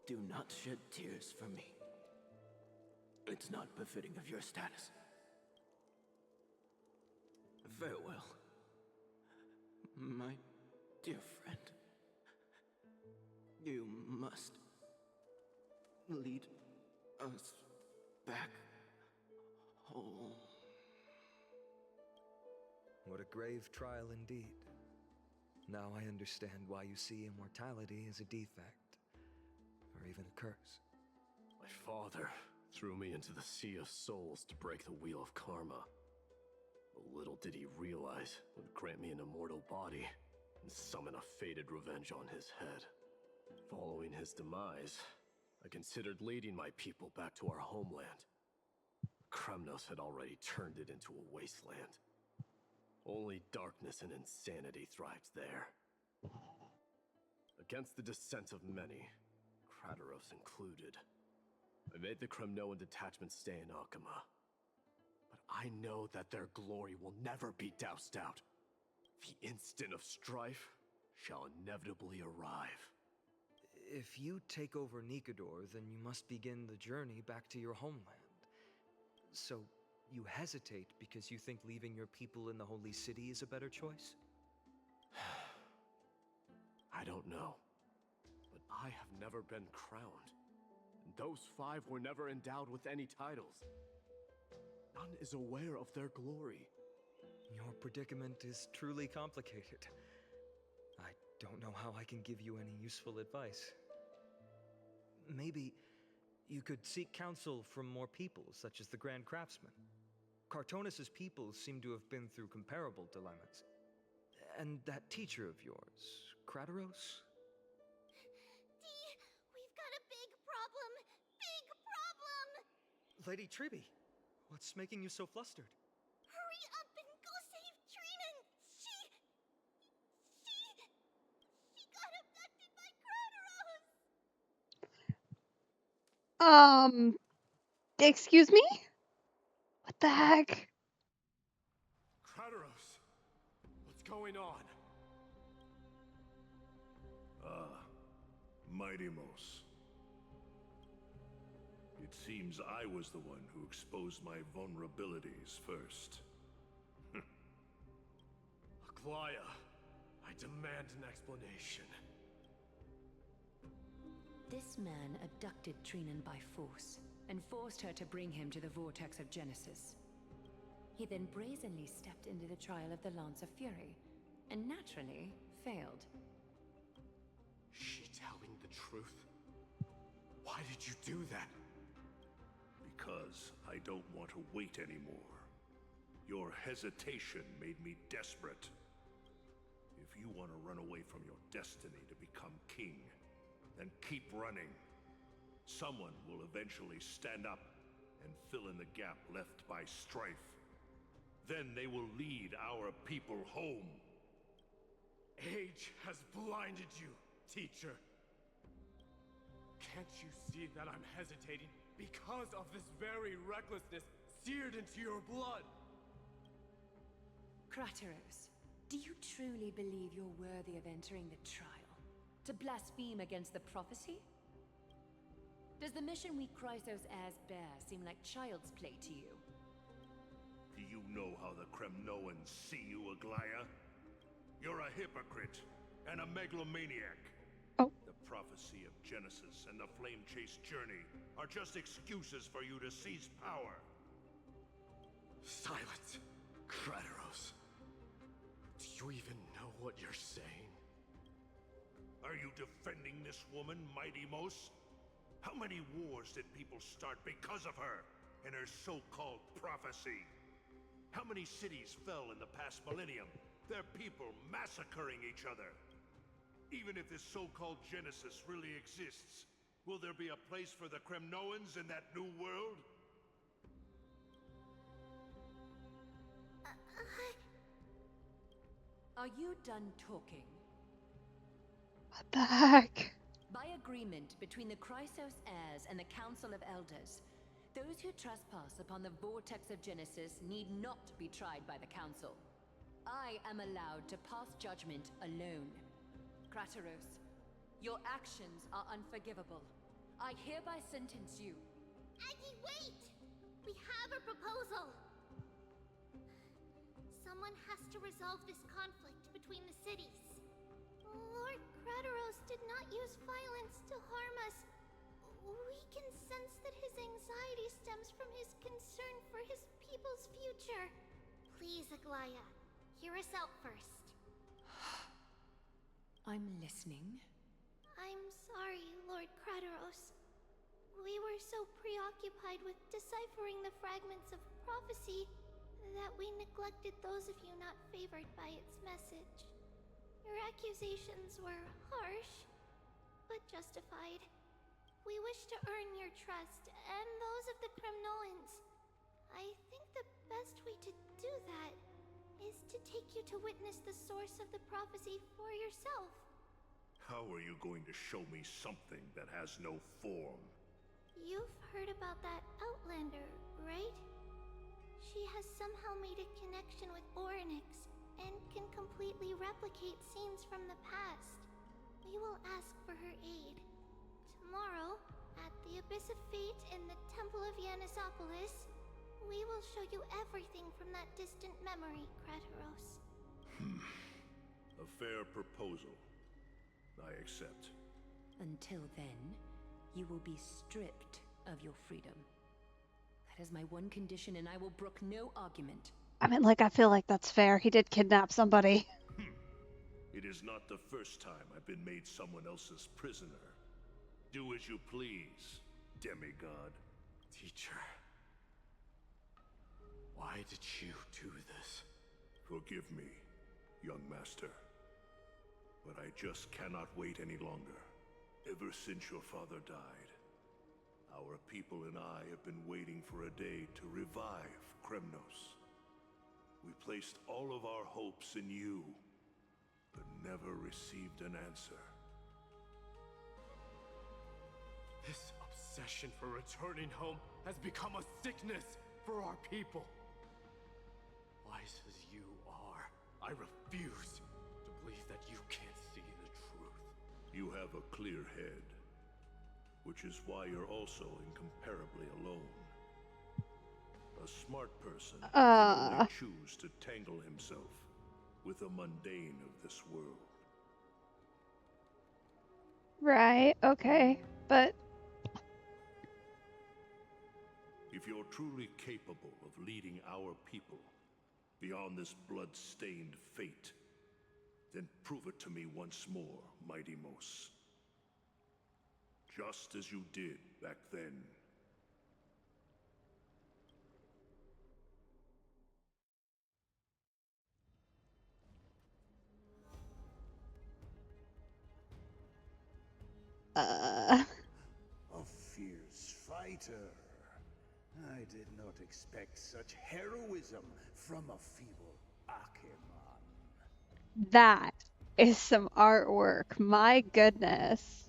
do not shed tears for me. It's not befitting of your status. Farewell, my dear friend. You must lead us back home. What a grave trial indeed. Now I understand why you see immortality as a defect, or even a curse. My father threw me into the sea of souls to break the wheel of karma. But little did he realize it would grant me an immortal body and summon a fated revenge on his head. Following his demise, I considered leading my people back to our homeland. Kremnos had already turned it into a wasteland. Only darkness and insanity thrived there. Against the dissent of many, Krateros included, I made the Kremnoan detachment stay in Akama. But I know that their glory will never be doused out. The instant of strife shall inevitably arrive. If you take over Nikador, then you must begin the journey back to your homeland. So, you hesitate because you think leaving your people in the Holy City is a better choice? I don't know. But I have never been crowned. And those 5 were never endowed with any titles. None is aware of their glory. Your predicament is truly complicated. I don't know how I can give you any useful advice. Maybe you could seek counsel from more peoples, such as the Grand Craftsman. Cartonis' peoples seem to have been through comparable dilemmas. And that teacher of yours, Krateros? Dee, we've got a big problem! Big problem! Lady Tribby, what's making you so flustered? Hurry up and go save Trinan! She got abducted by Krateros! Excuse me? What the heck? Krateros, what's going on? Mightimos. It seems I was the one who exposed my vulnerabilities first. Aglaya, I demand an explanation. This man abducted Trinan by force and forced her to bring him to the vortex of Genesis. He then brazenly stepped into the trial of the Lance of Fury, and naturally failed. She telling the truth? Why did you do that? Because I don't want to wait anymore. Your hesitation made me desperate. If you want to run away from your destiny to become king, then keep running. Someone will eventually stand up and fill in the gap left by strife. Then they will lead our people home. Age has blinded you, teacher. Can't you see that I'm hesitating because of this very recklessness seared into your blood? Krateros, do you truly believe you're worthy of entering the trial? To blaspheme against the prophecy? Does the mission we Chrysos heirs bear seem like child's play to you? Do you know how the Kremnoans see you, Aglaya? You're a hypocrite and a megalomaniac. Oh. The prophecy of Genesis and the Flame Chase journey are just excuses for you to seize power. Silence, Krateros. Do you even know what you're saying? Are you defending this woman, Mightimos? How many wars did people start because of her and her so-called prophecy? How many cities fell in the past millennium? Their people massacring each other. Even if this so-called Genesis really exists, will there be a place for the Kremnoans in that new world? Are you done talking? What the heck? By agreement between the Chrysos heirs and the Council of Elders, those who trespass upon the Vortex of Genesis need not be tried by the Council. I am allowed to pass judgment alone. Crateros, your actions are unforgivable. I hereby sentence you. Aggie, wait! We have a proposal! Someone has to resolve this conflict between the cities. Lord Crateros did not use violence to harm us. We can sense that his anxiety stems from his concern for his people's future. Please, Aglaya, hear us out first. I'm listening. I'm sorry, Lord Crateros. We were so preoccupied with deciphering the fragments of prophecy that we neglected those of you not favored by its message. Your accusations were harsh, but justified. We wish to earn your trust, and those of the Kremnoans. I think the best way to do that is to take you to witness the source of the prophecy for yourself. How are you going to show me something that has no form? You've heard about that Outlander, right? She has somehow made a connection with Orynyx and can completely replicate scenes from the past. We will ask for her aid. Tomorrow, at the Abyss of Fate in the Temple of Yanisopolis, we will show you everything from that distant memory, Crateros. A fair proposal. I accept. Until then, you will be stripped of your freedom. That is my one condition, and I will brook no argument. I mean, like, I feel like that's fair. He did kidnap somebody. It is not the first time I've been made someone else's prisoner. Do as you please, demigod. Teacher, why did you do this? Forgive me, young master. But I just cannot wait any longer. Ever since your father died, our people and I have been waiting for a day to revive Kremnos. We placed all of our hopes in you, but never received an answer. This obsession for returning home has become a sickness for our people. Wise as you are, I refuse to believe that you can't see the truth. You have a clear head, which is why you're also incomparably alone. A smart person can only choose to tangle himself with the mundane of this world. Right, okay, but... If you're truly capable of leading our people beyond this blood-stained fate, then prove it to me once more, Mighty Mos. Just as you did back then. A fierce fighter. I did not expect such heroism from a feeble Acheman. That is some artwork. My goodness.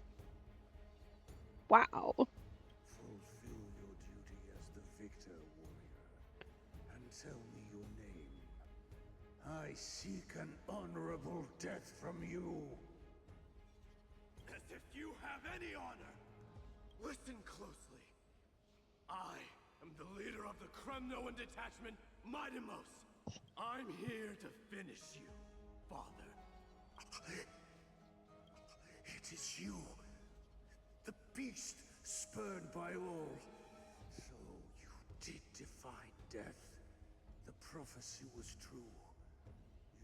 Wow. Fulfill your duty as the victor, warrior, and tell me your name. I seek an honorable death from you. As if you have any honor! Listen closely. I am the leader of the Kremnoan detachment, Mighty Mos. I'm here to finish you, Father. It is you, the beast spurned by all. So you did defy death. The prophecy was true.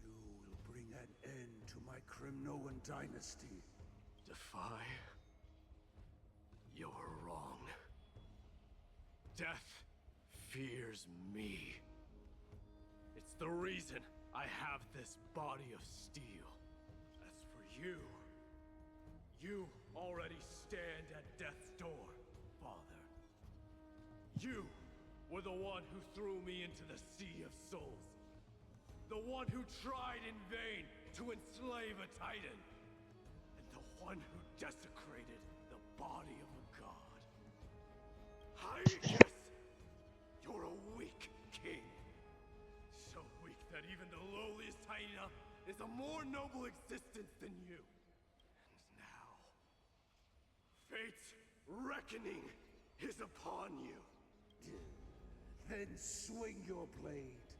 You will bring an end to my Kremnoan dynasty. Defy? You're wrong. Death fears me. It's the reason I have this body of steel. As for you, you already stand at death's door, Father. You were the one who threw me into the Sea of Souls. The one who tried in vain to enslave a Titan. And the one who desecrated the body of a god. Hyacus! You're a weak king. So weak that even the lowliest hyena is a more noble existence than you. And now, fate's reckoning is upon you. Then swing your blade.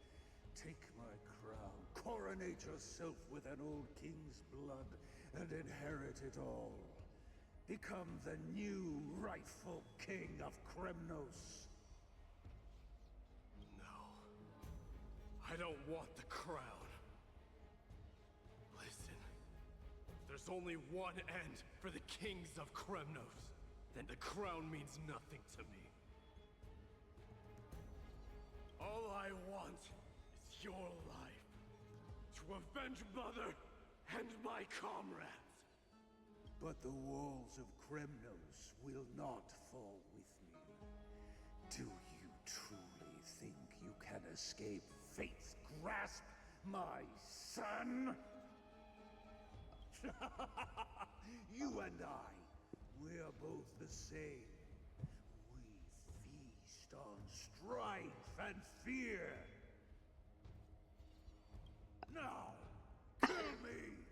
Take my crown. Coronate yourself with an old king's blood and inherit it all. Become the new rightful king of Kremnos. No. I don't want the crown. Listen. There's only one end for the kings of Kremnos. Then the crown means nothing to me. All I want is your life. To avenge Mother and my comrades. But the walls of Kremnos will not fall with me. Do you truly think you can escape fate's grasp, my son? You and I, we're both the same. We feast on strife and fear. Now, kill me!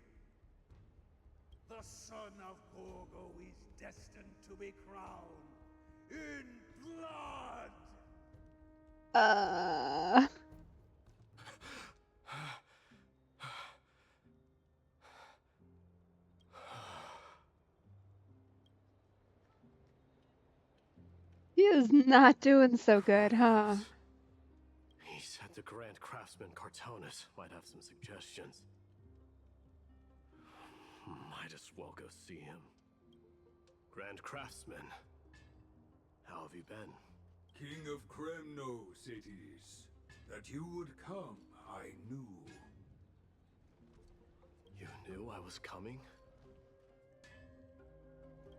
The son of Gorgo is destined to be crowned in blood! He is not doing so good, huh? He said the Grand Craftsman Cartonis might have some suggestions. Might as well go see him. Grand Craftsman, how have you been? King of Kremnos it is. That you would come, I knew. You knew I was coming?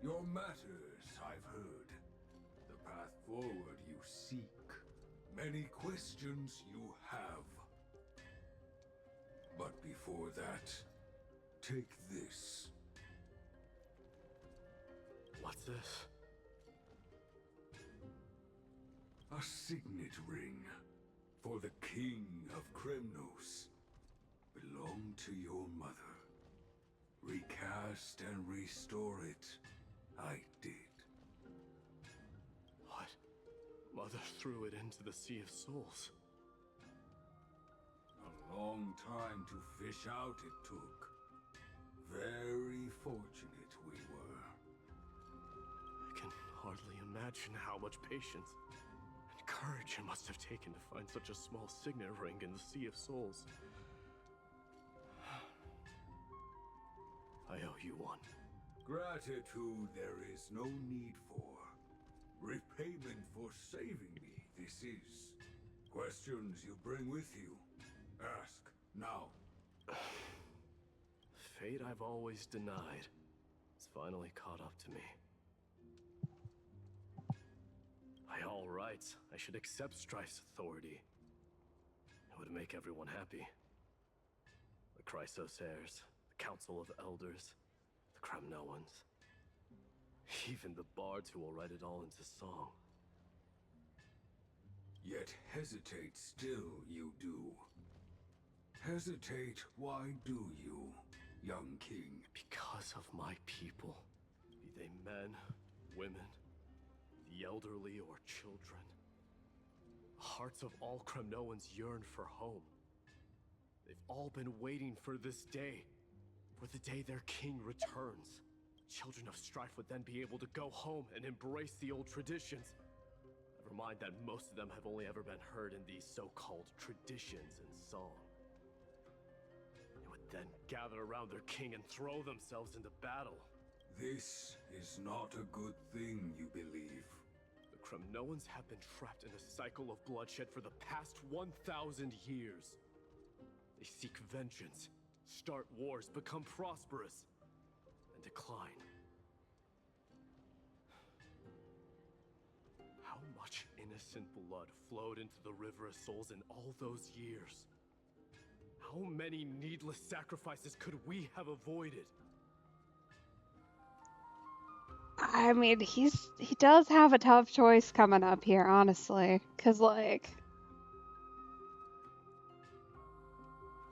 Your matters, I've heard. The path forward you seek. Many questions you have. But before that, take this. What's this? A signet ring for the King of Kremnos. Belonged to your mother. Recast and restore it. I did. What? Mother threw it into the Sea of Souls. A long time to fish out it took. Very fortunate we were. I can hardly imagine how much patience and courage it must have taken to find such a small signet ring in the Sea of Souls. I owe you one. Gratitude there is no need for. Repayment for saving me, this is. Questions you bring with you. Ask, now. Fate I've always denied. It's finally caught up to me. By all rights, I should accept Strife's authority. It would make everyone happy. The Chrysos heirs, the Council of Elders, the Kremnoans. Even the bards who will write it all into song. Yet hesitate still you do. Hesitate, why do you, young king? Because of my people. Be they men, women, the elderly or children. The hearts of all Kremnoans yearn for home. They've all been waiting for this day. For the day their king returns. Children of Strife would then be able to go home and embrace the old traditions. Never mind that most of them have only ever been heard in these so-called traditions and song. They would then gather around their king and throw themselves into battle. This is not a good thing, you believe. The Kremnoans have been trapped in a cycle of bloodshed for the past 1,000 years. They seek vengeance, start wars, become prosperous, and decline. How much innocent blood flowed into the River of Souls in all those years? How many needless sacrifices could we have avoided? I mean, he does have a tough choice coming up here, honestly. 'Cause, like,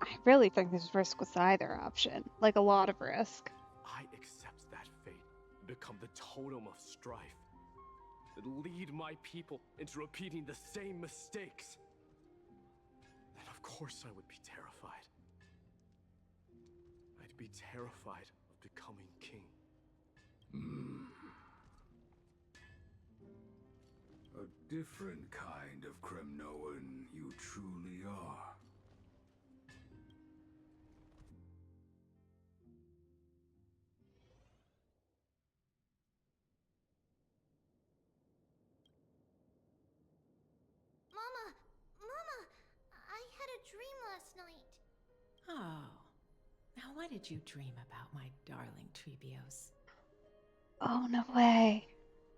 I really think there's risk with either option. Like, a lot of risk. I accept that fate and become the totem of strife that lead my people into repeating the same mistakes. Then of course I would be terrified. I'd be terrified of becoming king. A different kind of Kremnoan you truly are. Mama, I had a dream last night. Oh. Now what did you dream about, my darling Trebios? Oh, no way.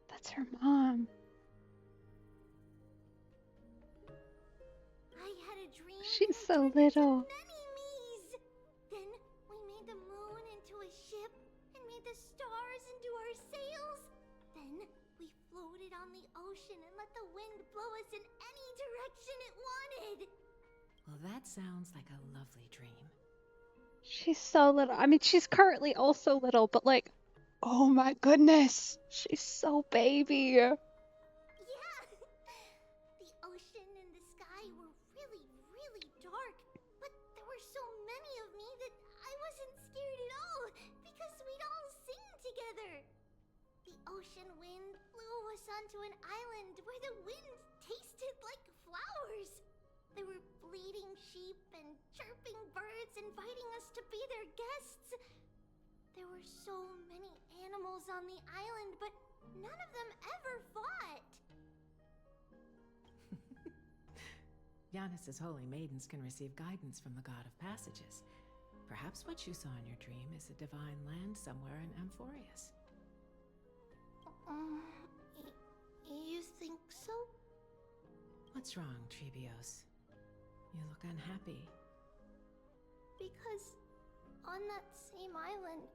That's her mom. I had a dream. She's so little. Many me's. Then we made the moon into a ship and made the stars into our sails. Then we floated on the ocean and let the wind blow us in any direction it wanted. Well, that sounds like a lovely dream. She's so little. I mean, she's currently also little, but like, oh my goodness. She's so baby. Yeah. The ocean and the sky were really, really dark. But there were so many of me that I wasn't scared at all because we'd all sing together. The ocean wind blew us onto an island where the wind tasted like flowers. There were bleating sheep and chirping birds inviting us to be their guests. There were so many animals on the island, but none of them ever fought. Yanis's holy maidens can receive guidance from the God of Passages. Perhaps what you saw in your dream is a divine land somewhere in Amphorius. You think so? What's wrong, Trebios? You look unhappy. Because on that same island,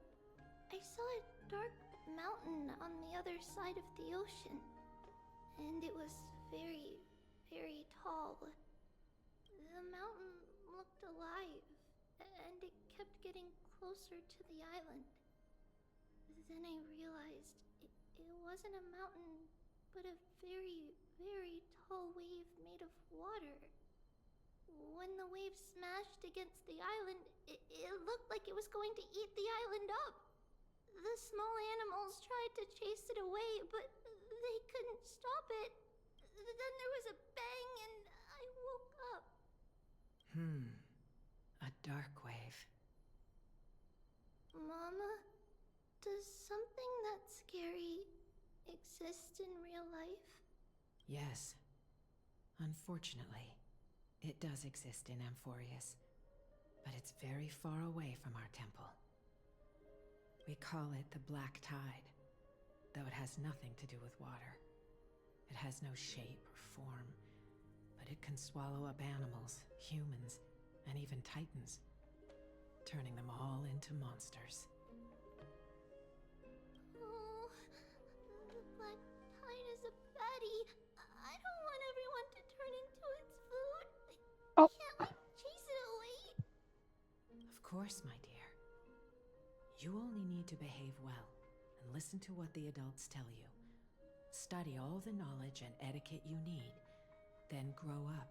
I saw a dark mountain on the other side of the ocean. And it was very, very tall. The mountain looked alive, and it kept getting closer to the island. Then I realized it wasn't a mountain, but a very, very tall wave made of water. When the wave smashed against the island, it looked like it was going to eat the island up. The small animals tried to chase it away, but they couldn't stop it. Then there was a bang and I woke up. A dark wave. Mama, does something that scary exist in real life? Yes. Unfortunately, it does exist in Amphorius, but it's very far away from our temple. We call it the Black Tide, though it has nothing to do with water. It has no shape or form, but it can swallow up animals, humans, and even titans, turning them all into monsters. Oh, the Black Tide is a baddie. I don't want everyone to turn into its food. Oh. Can't we chase it away? Of course, my dear. You only need to behave well and listen to what the adults tell you. Study all the knowledge and etiquette you need, then grow up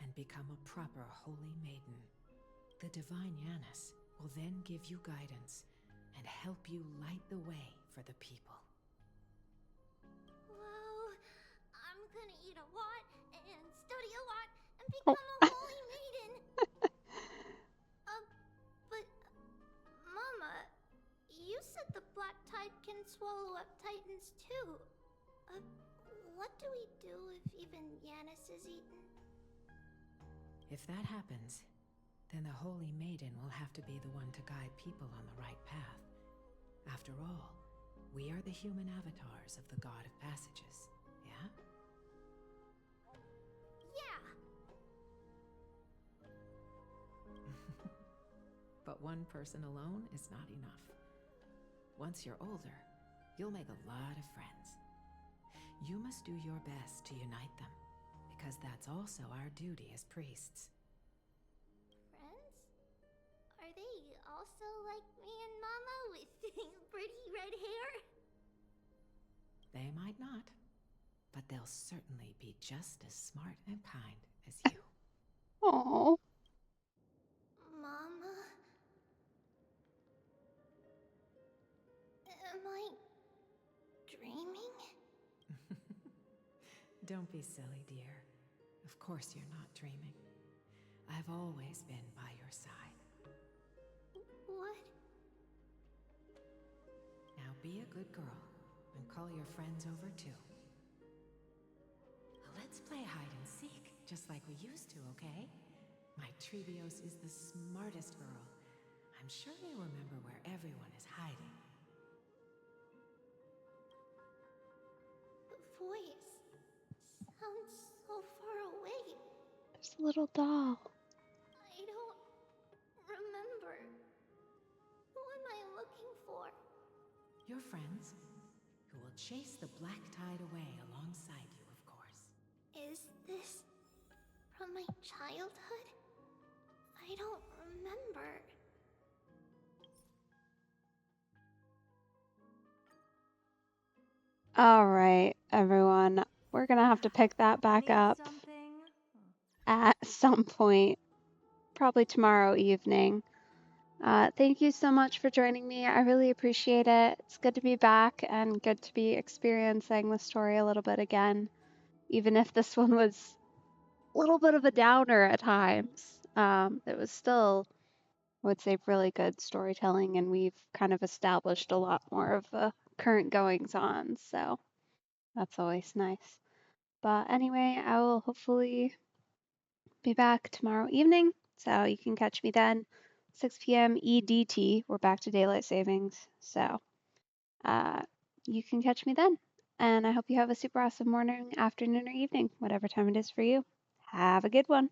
and become a proper holy maiden. The divine Yanis will then give you guidance and help you light the way for the people. Wow, I'm gonna eat a lot and study a lot and become a holy maiden. But Mama, you said the Black Tide can swallow up titans too. What do we do if even Yanis is eaten? If that happens, then the Holy Maiden will have to be the one to guide people on the right path. After all, we are the human avatars of the God of Passages, yeah? Yeah! But one person alone is not enough. Once you're older, you'll make a lot of friends. You must do your best to unite them, because that's also our duty as priests. Friends? Are they also like me and Mama with pretty red hair? They might not, but they'll certainly be just as smart and kind as you. Oh. Mama? Am I dreaming? Don't be silly, dear. Of course you're not dreaming. I've always been by your side. What? Now be a good girl and call your friends over too. Let's play hide and seek, just like we used to, okay? My Trebios is the smartest girl. I'm sure you remember where everyone is hiding. The voice sounds so far away. There's a little doll. I don't remember. Who am I looking for? Your friends, who will chase the black tide away alongside you, of course. Is this from my childhood? I don't remember. All right, everyone. We're gonna have to pick that back up at some point, probably tomorrow evening. Thank you so much for joining me. I really appreciate it. It's good to be back and good to be experiencing the story a little bit again, even if this one was a little bit of a downer at times. It was still, I would say, really good storytelling, and we've kind of established a lot more of the current goings on, so that's always nice. But anyway, I will hopefully be back tomorrow evening, so you can catch me then. 6 p.m. EDT. We're back to daylight savings, so you can catch me then. And I hope you have a super awesome morning, afternoon, or evening, whatever time it is for you. Have a good one.